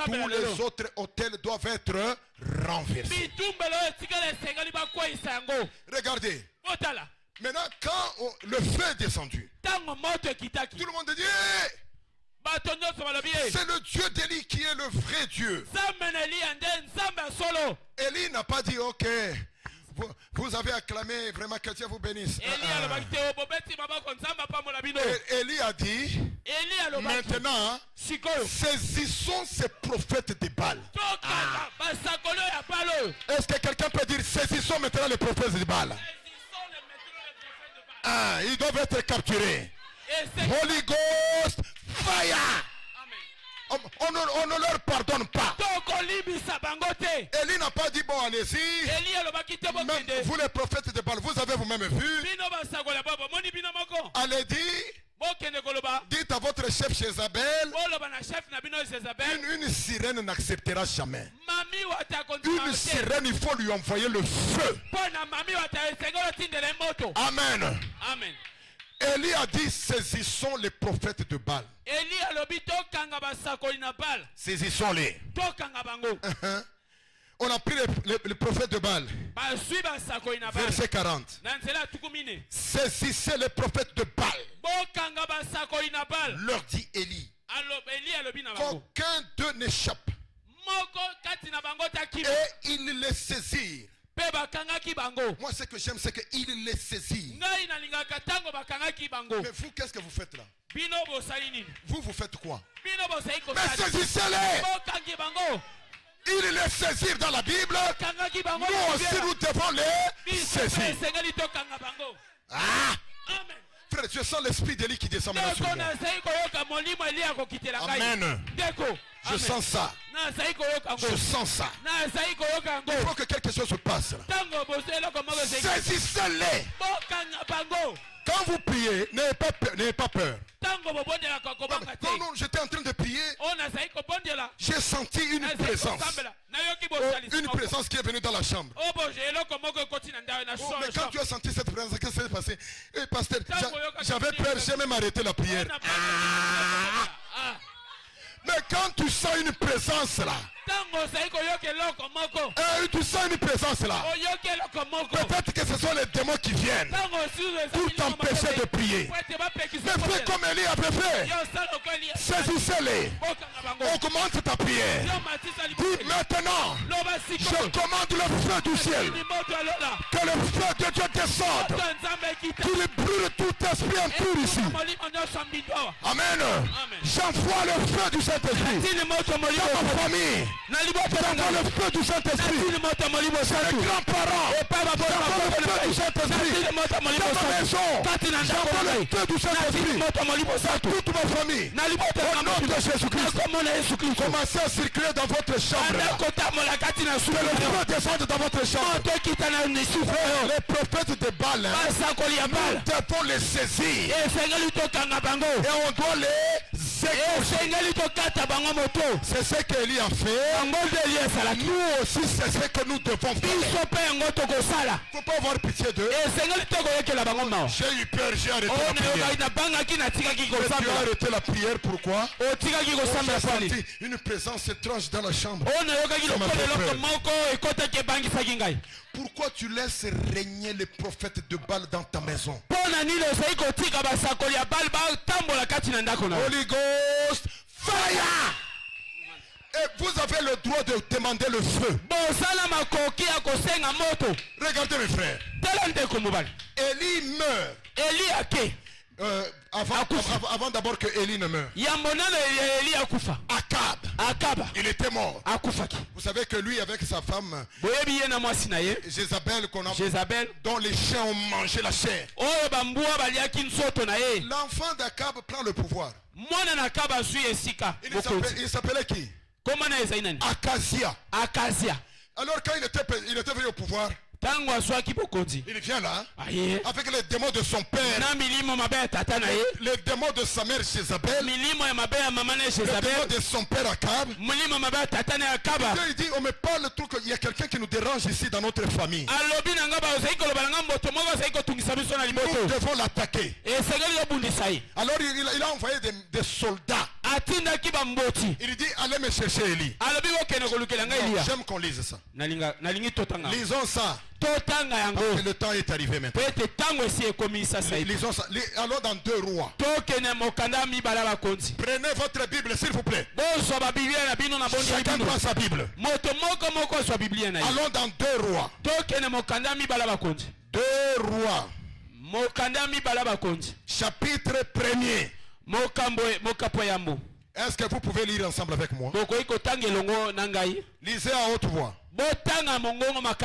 Tous les autres hôtels doivent être renversés. Regardez. Maintenant, quand le feu est descendu, tout le monde dit c'est le Dieu d'Élie qui est le vrai Dieu. Élie n'a pas dit ok. Vous avez acclamé, vraiment que Dieu vous bénisse. Élie a dit, maintenant, saisissons ces prophètes de Baal. Est-ce que quelqu'un peut dire, saisissons maintenant les prophètes de Baal? Ils doivent être capturés. Holy Ghost, fire! On ne leur pardonne pas. Élie n'a pas dit bon allez-y. Vous les prophètes de Baal, vous avez vous-même vu. Allez dites à votre chef Jézabel, une sirène n'acceptera jamais. Une sirène, il faut lui envoyer le feu. Amen. Amen. Élie a dit saisissons les prophètes de Baal. Saisissons-les. On a pris les prophètes de Baal. Verset 40. Saisissez les prophètes de Baal. Leur dit Élie. Qu'aucun d'eux n'échappe. Et ils les saisirent. Moi ce que j'aime c'est qu'ils les saisissent. Mais vous qu'est-ce que vous faites là? Vous faites quoi? Mais saisissez-les. Ils les saisissent dans la Bible. Nous aussi nous devons les saisir. Frère, je sens l'esprit d'Élie qui descend maintenant sur moi. Amen. Je sens ça. Je sens ça. Il faut que quelque chose se passe. Saisissez-les. Quand vous priez, n'ayez pas peur. Non, j'étais en train de prier. J'ai senti une présence. Une présence qui est venue dans la chambre. Mais quand tu as senti cette présence, qu'est-ce qui s'est passé? Pasteur, j'avais peur, j'ai même arrêté la prière. Mais quand tu sens une présence là, tu sens une présence là, peut-être que ce sont les démons qui viennent pour t'empêcher de prier. Mais fais comme Élie avait fait. Saisissez-les. Augmente ta prière. Dis maintenant, je commande le feu du ciel. Que le feu de Dieu descende. Qu'il brûle tout esprit impur ici. Amen. J'envoie le feu du Saint-Esprit dans ma famille. J'envoie le feu du Saint-Esprit. Mes grands-parents. J'envoie le feu du Saint-Esprit. Dans ma maison. J'envoie le feu du Saint-Esprit. Dans toute ma famille. Au nom de Jésus-Christ. Commencez à circuler dans votre chambre. Que le feu descende dans votre chambre. Les prophètes de Baal, nous devons les saisir. Et on doit les C'est ce qu'Élie a fait. Nous aussi, c'est ce que nous devons faire. Il ne faut pas avoir pitié d'eux. J'ai eu peur, j'ai arrêté la prière. Tu as arrêté la prière, pourquoi? J'ai senti une présence étrange dans la chambre. Pourquoi tu laisses régner les prophètes de Baal dans ta maison? Holy Ghost, fire! Et vous avez le droit de demander le feu. Regardez mes frères. Élie meurt. Avant d'abord que Élie ne meure. Akab. Il était mort. Vous savez que lui avec sa femme Jézabel, dont les chiens ont mangé la chair. L'enfant d'Akab prend le pouvoir. Il s'appelait qui? Akazia. Alors quand il était venu au pouvoir, il vient là avec les démons de son père, les démons de sa mère Jézabel, les démons de son père Akab. Il dit on me parle le truc, il y a quelqu'un qui nous dérange ici dans notre famille. Nous devons l'attaquer. Alors il a envoyé des soldats. Il dit allez me chercher Élie. J'aime qu'on lise ça. Lisons ça. Le temps est arrivé maintenant. Lisons ça. Allons dans 2 Rois. Prenez votre Bible s'il vous plaît. Chacun prend sa Bible. Allons dans 2 Rois. 2 Rois. Chapitre 1er. Est-ce que vous pouvez lire ensemble avec moi? Lisez à haute voix.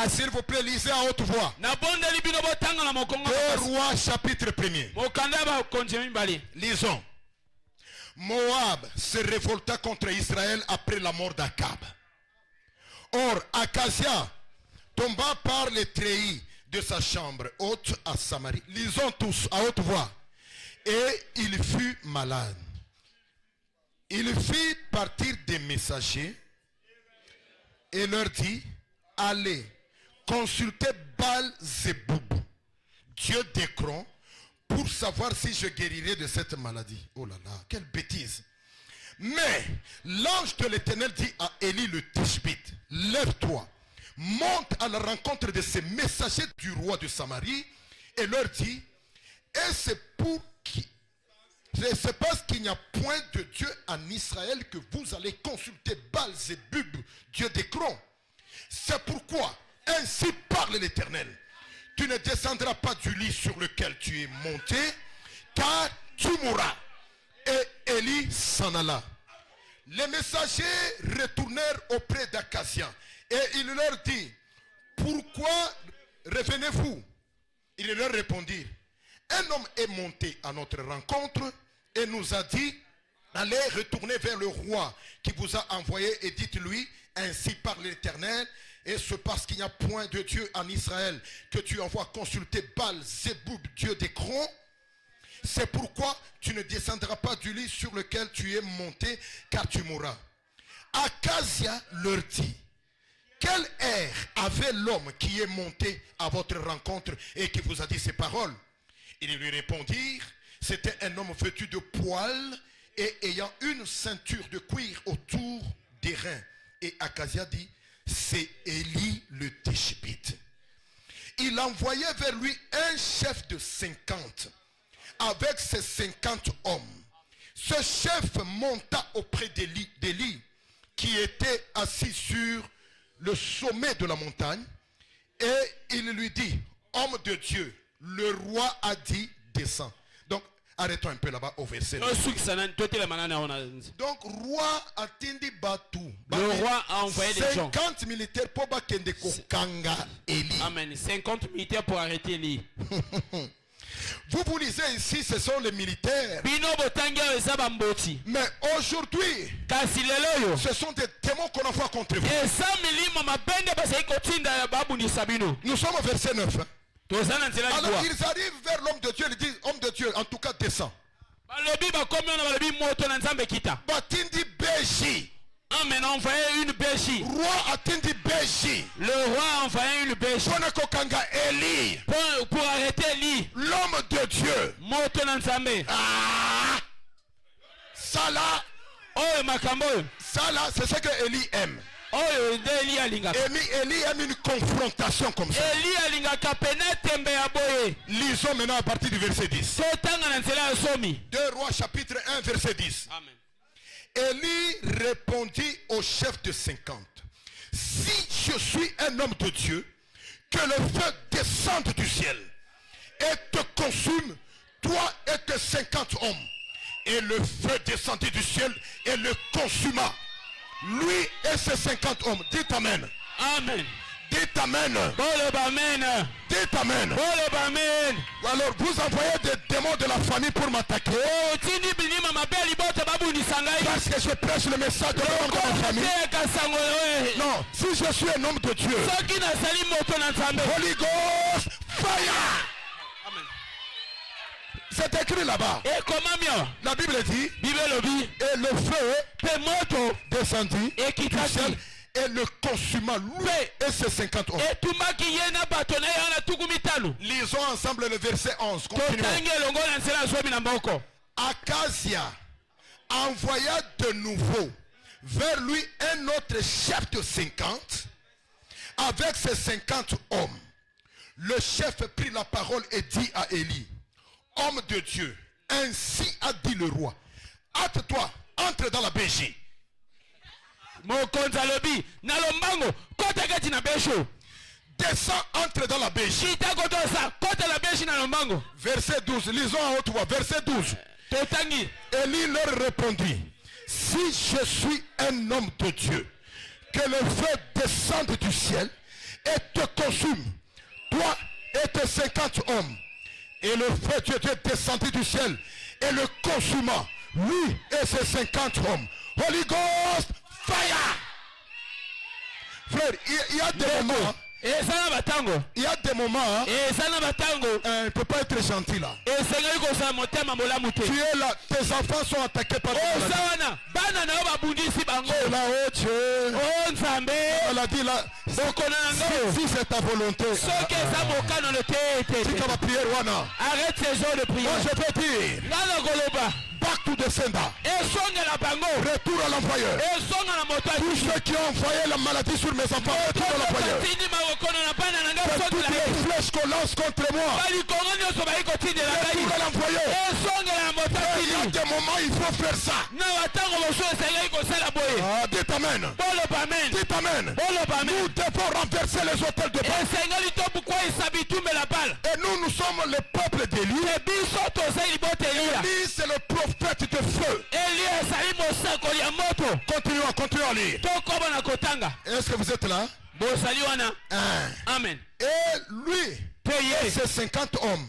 S'il vous plaît, lisez à haute voix. 2 Rois chapitre 1er. Lisons. Moab se révolta contre Israël après la mort d'Akab. Or, Akazia tomba par les treillis de sa chambre haute à Samarie. Lisons tous à haute voix. Et il fut malade. Il fit partir des messagers et leur dit, allez, consultez Baal-Zéboub, dieu d'Écron, pour savoir si je guérirai de cette maladie. Oh là là, quelle bêtise. Mais l'ange de l'Éternel dit à Élie le Tishbite, lève-toi, monte à la rencontre de ces messagers du roi de Samarie et leur dit, et c'est pour qui? C'est parce qu'il n'y a point de Dieu en Israël que vous allez consulter Baal-Zéboub, dieu d'Écron. C'est pourquoi, ainsi parle l'Éternel, tu ne descendras pas du lit sur lequel tu es monté, car tu mourras. Et Élie s'en alla. Les messagers retournèrent auprès d'Akazia et il leur dit, pourquoi revenez-vous? Ils leur répondirent, un homme est monté à notre rencontre et nous a dit, allez retourner vers le roi qui vous a envoyé et dites-lui, ainsi parle l'Éternel, et c'est parce qu'il n'y a point de Dieu en Israël que tu envoies consulter Baal-Zéboub, dieu d'Écron. C'est pourquoi tu ne descendras pas du lit sur lequel tu es monté, car tu mourras. Akazia leur dit, quel air avait l'homme qui est monté à votre rencontre et qui vous a dit ces paroles? Ils lui répondirent, c'était un homme vêtu de poils et ayant une ceinture de cuir autour des reins. Et Akazia dit, c'est Élie le Tishbite. Il envoyait vers lui un chef de 50 avec ses 50 hommes. Ce chef monta auprès d'Élie qui était assis sur le sommet de la montagne et il lui dit, homme de Dieu, le roi a dit, descends. Donc, arrêtons un peu là-bas au verset. Donc, roi a tindi Batou. Le roi a envoyé des gens. 50 militaires pour bakende kokanga Élie. Amen. 50 militaires pour arrêter Élie. Vous lisez ici, ce sont les militaires. Mais aujourd'hui, ce sont des démons qu'on envoie contre vous. Nous sommes au verset 9. Alors ils arrivent vers l'homme de Dieu, ils disent, homme de Dieu, en tout cas descends. Batindi Béji. Amen, envoyé une bégie. Roi Atindi Béji. Le roi a envoyé une bégie. Pour arrêter Eli. L'homme de Dieu. Ah. Ça là. Oh, Makambo. Ça là, c'est ce que Eli aime. Oh, Eli aime une confrontation comme ça. Lisons maintenant à partir du verset 10. 2 Rois chapitre 1 verset 10. Amen. Élie répondit au chef de 50. Si je suis un homme de Dieu, que le feu descende du ciel et te consume, toi et tes 50 hommes. Et le feu descendit du ciel et le consuma. Lui et ses 50 hommes. Dites Amen. Amen. Dites Amen. Amen. Dites Amen. Amen. Alors vous envoyez des démons de la famille pour m'attaquer. Parce que je prêche le message de l'homme de la famille. Non, si je suis un homme de Dieu. Holy Ghost, fire. Amen. C'est écrit là-bas. La Bible dit. Et le feu descendit du ciel et le consuma lui et ses 50 hommes. Lisons ensemble le verset 11. Acasia envoya de nouveau vers lui un autre chef de 50 avec ses 50 hommes. Le chef prit la parole et dit à Élie: homme de Dieu, ainsi a dit le roi, hâte-toi, entre dans la bégie. Descends, entre dans la bégie. Verset 12, lisons en haute voix. Verset 12. Élie leur répondit: si je suis un homme de Dieu, que le feu descende du ciel et te consume, toi et tes 50 hommes. Et le feu de Dieu descendit du ciel et le consuma, lui et ses 50 hommes. Holy Ghost, fire! Frère, il y a des moments. Il y a des moments. Il ne peut pas être gentil là. Tu es là, tes enfants sont attaqués par des elle a dit là, si c'est ta volonté. Arrête ces jours de prière. Moi je peux dire, back to the sender. Retour à l'envoyeur. Tous ceux qui ont envoyé la maladie sur mes enfants, retour à l'envoyeur. Toutes les flèches qu'on lance contre moi, retour à l'envoyeur. Il y a des moments il faut faire ça. Dites Amen. Dites Amen. Nous devons renverser les hôtels de Baal. Et nous sommes le peuple d'Élie. Élie c'est le prophète de feu. Continuons à lire. Est-ce que vous êtes là? Amen. Et lui et ses 50 hommes.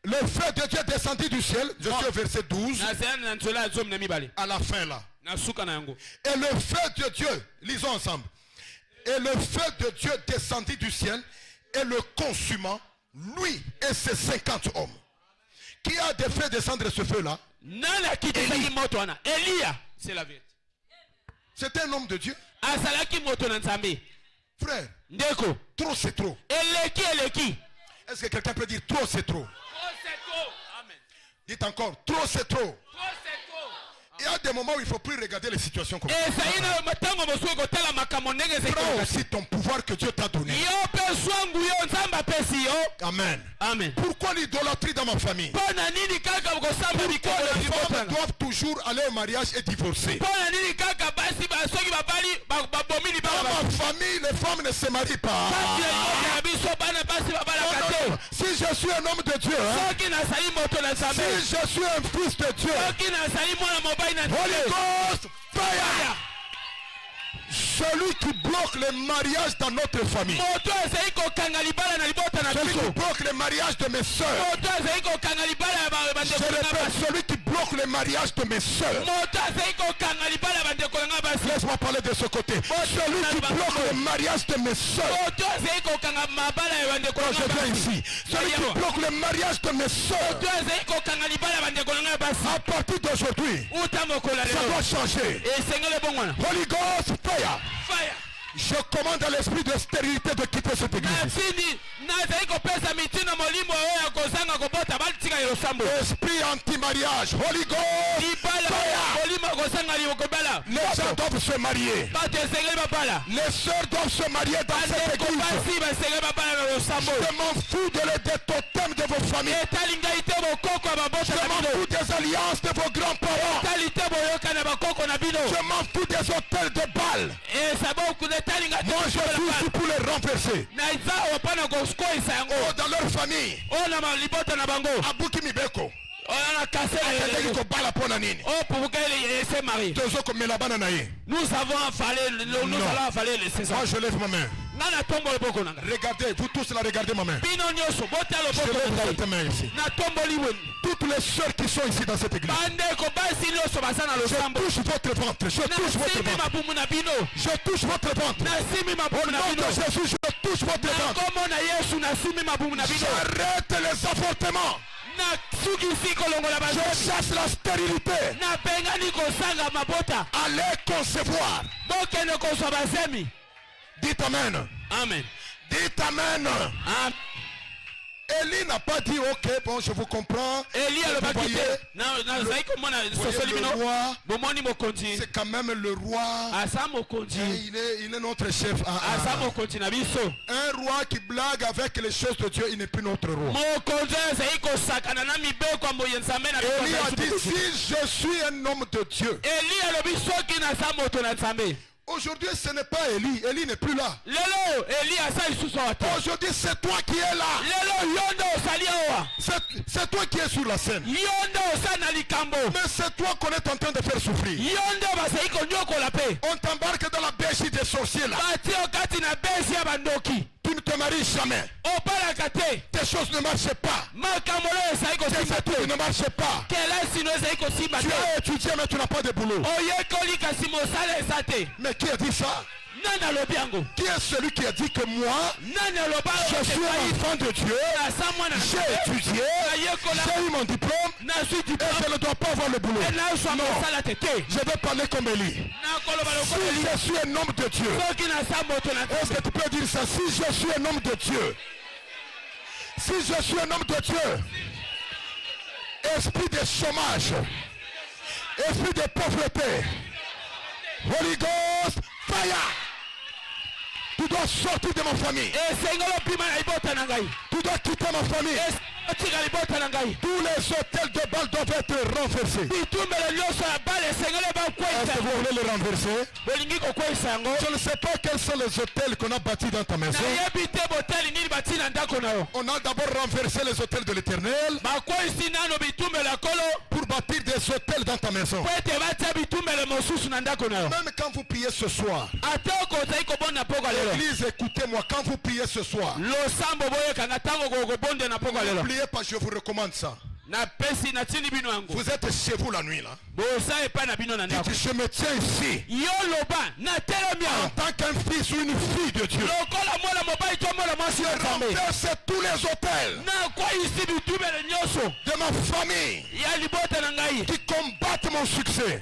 Le feu de Dieu descendit du ciel. Je suis au verset 12. À la fin là. Et le feu de Dieu, lisons ensemble. Et le feu de Dieu descendit du ciel et le consumant, lui et ses 50 hommes. Qui a fait descendre ce feu là? C'est la vérité. C'est un homme de Dieu. Frère, trop c'est trop. Est-ce que quelqu'un peut dire trop c'est trop? Dites encore, trop c'est trop. Il y a des moments où il ne faut plus regarder les situations comme ça. Prends aussi ton pouvoir que Dieu t'a donné. Amen. Amen. Pourquoi l'idolâtrie dans ma famille? Pourquoi les femmes doivent toujours aller au mariage et divorcer? Dans ma famille, les femmes ne se marient pas. Si je suis un homme de Dieu, si je suis un fils de Dieu, Holy Ghost, fire! Celui qui bloque le mariage dans notre famille. Celui qui bloque le mariage de mes soeurs. Je répète, celui qui bloque le mariage de mes soeurs. Les laisse-moi parler de ce côté. Celui qui bloque le mariage de mes soeurs. Quand je viens ici, celui qui bloque le mariage de mes soeurs, à partir d'aujourd'hui, ça doit changer. Holy Ghost, fire. Je commande à l'esprit de stérilité de quitter cette église. Esprit anti-mariage. Holy Ghost. Les gens doivent se marier. Les sœurs doivent se marier dans cette église. Je m'en fous des totems de vos familles. Je m'en fous des alliances de vos grands-parents. Je m'en fous des hôtels de Baal. Moi je suis ici pour les renverser. Dans leur famille. Abuki Mibeko. Nous avons affalé les saisons. Moi je lève ma main. Regardez, vous tous là, regardez ma main. Je lève ta main ici. Toutes les sœurs qui sont ici dans cette église. Je touche votre ventre. Je touche votre ventre. Je touche votre ventre. Au nom de Jésus, je touche votre ventre. J'arrête les avortements. Je chasse la stérilité. Allez concevoir. Dites Amen. Amen. Dites Amen. Amen. Élie n'a pas dit ok, bon je vous comprends. Le roi, c'est quand même le roi. Il est notre chef. Un roi qui blague avec les choses de Dieu, il n'est plus notre roi. Élie a dit si je suis un homme de Dieu. Aujourd'hui, ce n'est pas Élie. Élie n'est plus là. Aujourd'hui, c'est toi qui es là. C'est toi qui es sur la scène. Mais c'est toi qu'on est en train de faire souffrir. On t'embarque dans la berge des sorciers là. Tu ne te maries jamais. Tes choses ne marchent pas. Tes études ne marchent pas. Tu as étudié mais tu n'as pas de boulot. Mais qui a dit ça? Qui est celui qui a dit que moi je suis un enfant de Dieu, j'ai étudié, j'ai eu mon diplôme et je ne dois pas avoir le boulot? Non, je vais parler comme Élie. Si je suis un homme de Dieu, est-ce que tu peux dire ça? Si je suis un homme de Dieu, si je suis un homme de Dieu, esprit de chômage, esprit de pauvreté, Holy Ghost, fire! Tu dois sortir de ma famille. Tu dois quitter ma famille. Tous les hôtels de Baal doivent être renversés. Est-ce que vous voulez les renverser? Je ne sais pas quels sont les hôtels qu'on a bâtis dans ta maison. On a d'abord renversé les hôtels de l'Éternel pour bâtir des hôtels dans ta maison. Même quand vous priez ce soir, Église, écoutez-moi, quand vous priez ce soir, n'oubliez pas, je vous recommande ça. Vous êtes chez vous la nuit là. Dites, je me tiens ici en tant qu'un fils ou une fille de Dieu. Je renverse tous les hôtels de ma famille qui combattent mon succès.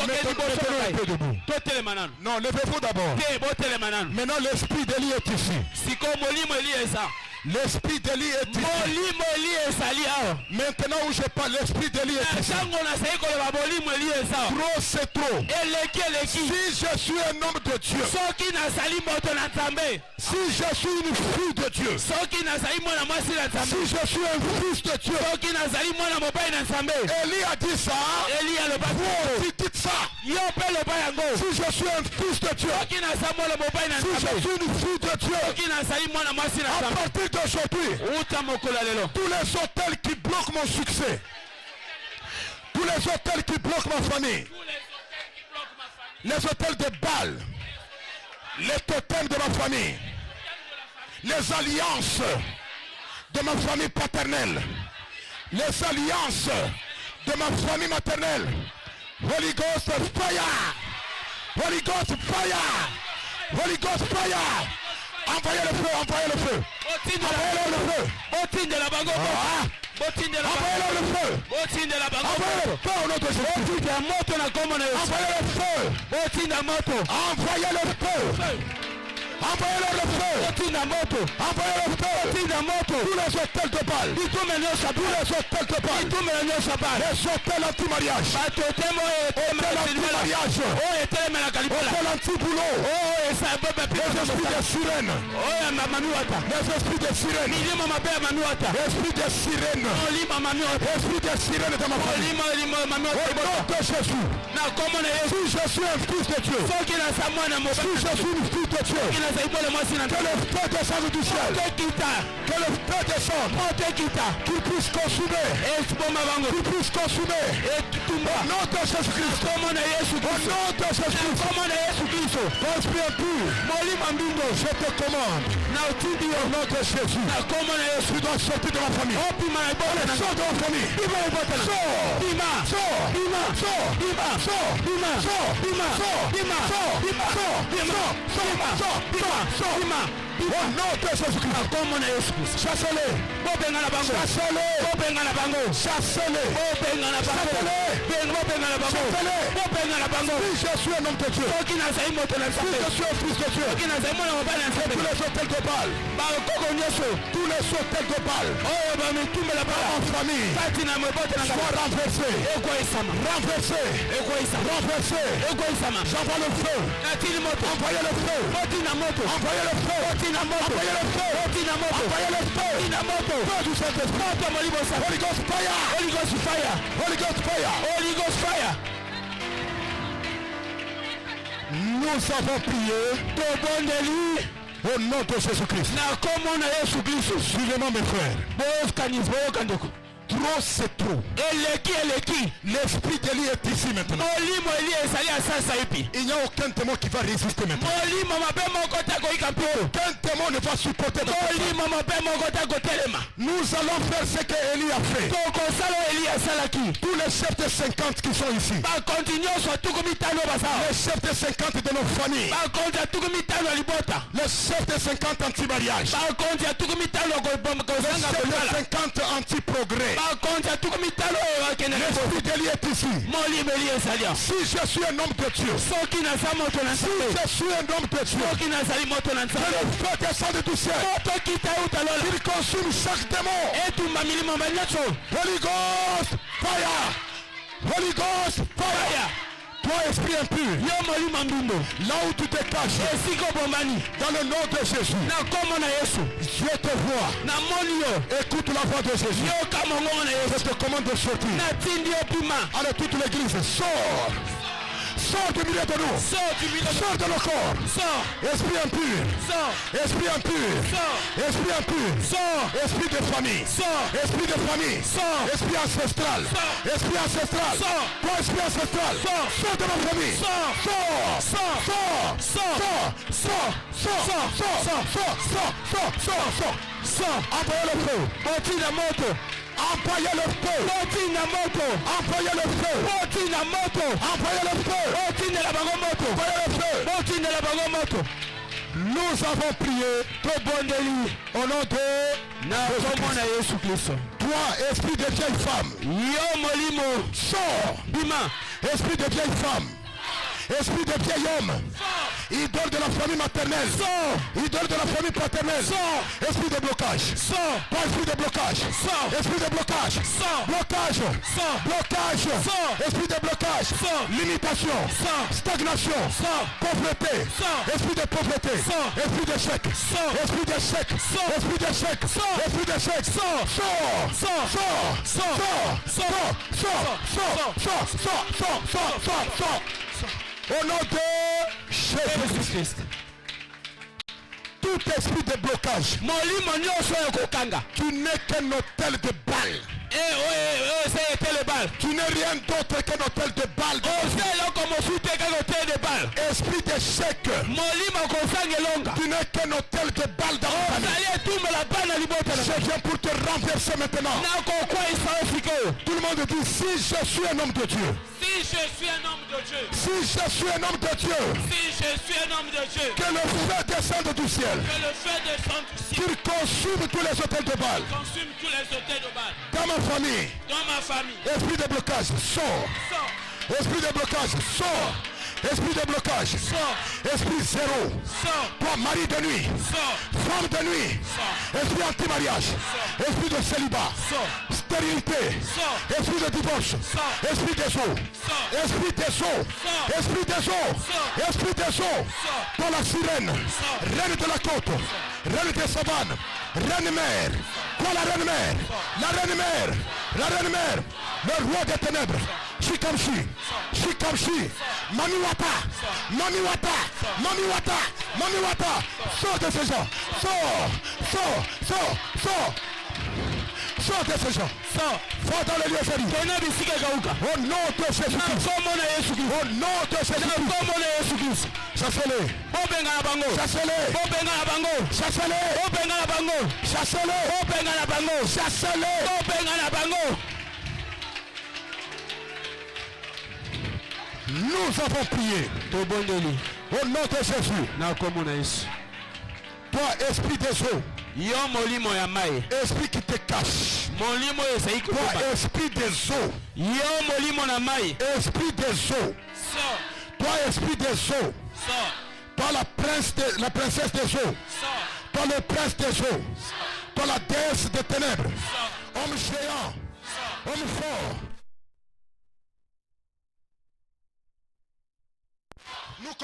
Mettez-le un peu debout. Non, levez-vous d'abord. Maintenant l'esprit d'Élie est ici. L'esprit d'Élie est ici. Maintenant où je parle, l'esprit d'Élie est ici. Trop c'est trop. Si je suis un homme de Dieu, si je suis une fille de Dieu, si je suis un fils de Dieu, Élie a dit ça. Vous aussi dites ça. Si je suis un fils de Dieu, si je suis une fille de Dieu, à partir d'aujourd'hui, tous les hôtels qui bloquent mon succès, tous les hôtels qui bloquent ma famille, les hôtels de Baal, les totems de ma famille, les alliances de ma famille paternelle, les alliances de ma famille maternelle, Holy Ghost fire! Holy Ghost fire. Holy Ghost fire. Envoyez le feu, envoyez le feu. Envoyez le feu. Envoyez le feu. Envoyez le feu. Envoyez le feu. Envoyez le feu. Envoyez le feu. Tous les hôtels de Baal. Tous les hôtels de Baal. Les hôtels anti-mariage. Hôtels anti-mariage. Hôtels anti-boulot. Les esprits de sirène. Les esprits de sirène. Esprit de sirène. Esprit de sirène de ma famille. Au nom de Jésus. Si je suis un fils de Dieu. Si je suis une fille de Dieu. Que le feu descende du ciel. Que le feu descende. Qu'il puisse consumer. Qu'il puisse consumer. Au nom de Jésus-Christ. Au nom de Jésus-Christ. Esprit impur. Je te commande. Au nom de Jésus. Tu dois sortir de ma famille. Sors de ma famille. Au nom de Jésus-Christ. Chassez-les. Si je suis un homme de Dieu. Si je suis un fils de Dieu. Tous les hôtels de Baal. Tous les hôtels de Baal. En famille. Sois renversé. J'envoie le feu. Envoyez le feu. Envoyez le feu. Envoyez le feu. Envoyez le feu. Feu du Saint-Esprit. Holy Ghost fire. Holy Ghost fire. Holy Ghost fire. Holy Ghost fire. Nous avons prié au nom de Jésus-Christ. Suivez-moi mes frères. Trop c'est trop. L'esprit d'Élie est ici maintenant. Il n'y a aucun démon qui va résister maintenant. Aucun démon ne va supporter. Nous allons faire ce qu'Élie a fait. Tous les chefs de 50 qui sont ici. Les chefs de 50 de nos familles. Les chefs de 50 anti-mariage. Les chefs de 50 anti-progrès. L'esprit d'Élie est ici. Si je suis un homme de Dieu. Si je suis un homme de Dieu. Que le feu descende du ciel. Il consume chaque démon. Holy Ghost fire. Holy Ghost fire. Toi esprit impur, là où tu te caches, dans le nom de Jésus, je te vois. Écoute la voix de Jésus. Je te commande de sortir. Allez, toute l'église, sors. Sors du milieu de nous. Sors de nos corps. Esprit impur. Esprit impur. Esprit impur. Esprit de famille. Esprit de famille. Esprit ancestral. Esprit ancestral. Toi esprit ancestral. Sors de ma famille. Envoyez le feu. Envoyez le feu. Envoyez le feu. Envoyez le feu. Nous avons prié au nom de Jésus-Christ. Toi, esprit de vieille femme, sors. Esprit de vieille femme, esprit de vieil homme, idole de la famille maternelle, idole de la famille paternelle, esprit de blocage, pas esprit de blocage, esprit de blocage, blocage, esprit de blocage, limitation, stagnation, pauvreté, esprit de pauvreté, esprit d'échec, esprit d'échec, esprit d'échec, esprit d'échec, au nom de Jésus-Christ. Tout esprit de blocage, tu n'es qu'un hôtel de Baal. Tu n'es rien d'autre qu'un hôtel de Baal. Esprit d'échec, tu n'es qu'un hôtel de Baal dans ta famille. Je viens pour te renverser maintenant. Tout le monde dit, si je suis un homme de Dieu, si je suis un homme de Dieu, Si je suis un homme de Dieu. Que le feu descende du ciel. Qu'il consume tous les hôtels de Baal. Dans ma famille. Esprit de blocage, sort. Esprit de blocage, sort. Esprit de blocage, esprit zéro, toi mari de nuit, femme de nuit, esprit anti-mariage, esprit de célibat, stérilité, esprit de divorce, esprit des eaux, esprit des eaux, esprit des eaux, esprit des eaux, toi la sirène, reine de la côte, reine des savanes, reine mère, toi la reine mère, la reine mère, la reine mère, le roi des ténèbres. Shikamshi, Shikamshi, Mami Wata, Mami Wata, Mami Wata, Mami Wata, sors de ces gens, sors de ces gens, sors dans les lieux féris. Au nom de Jésus-Christ, au nom de Jésus-Christ, chassez-les, chassez-les, chassez-les, chassez-les. Nous avons prié au nom de Jésus. Toi, esprit des eaux, esprit qui te cache, toi, esprit des eaux, esprit des eaux, toi, esprit des eaux, toi, la princesse des eaux, toi, le prince des eaux, toi, la déesse des ténèbres, homme géant, homme fort. Nous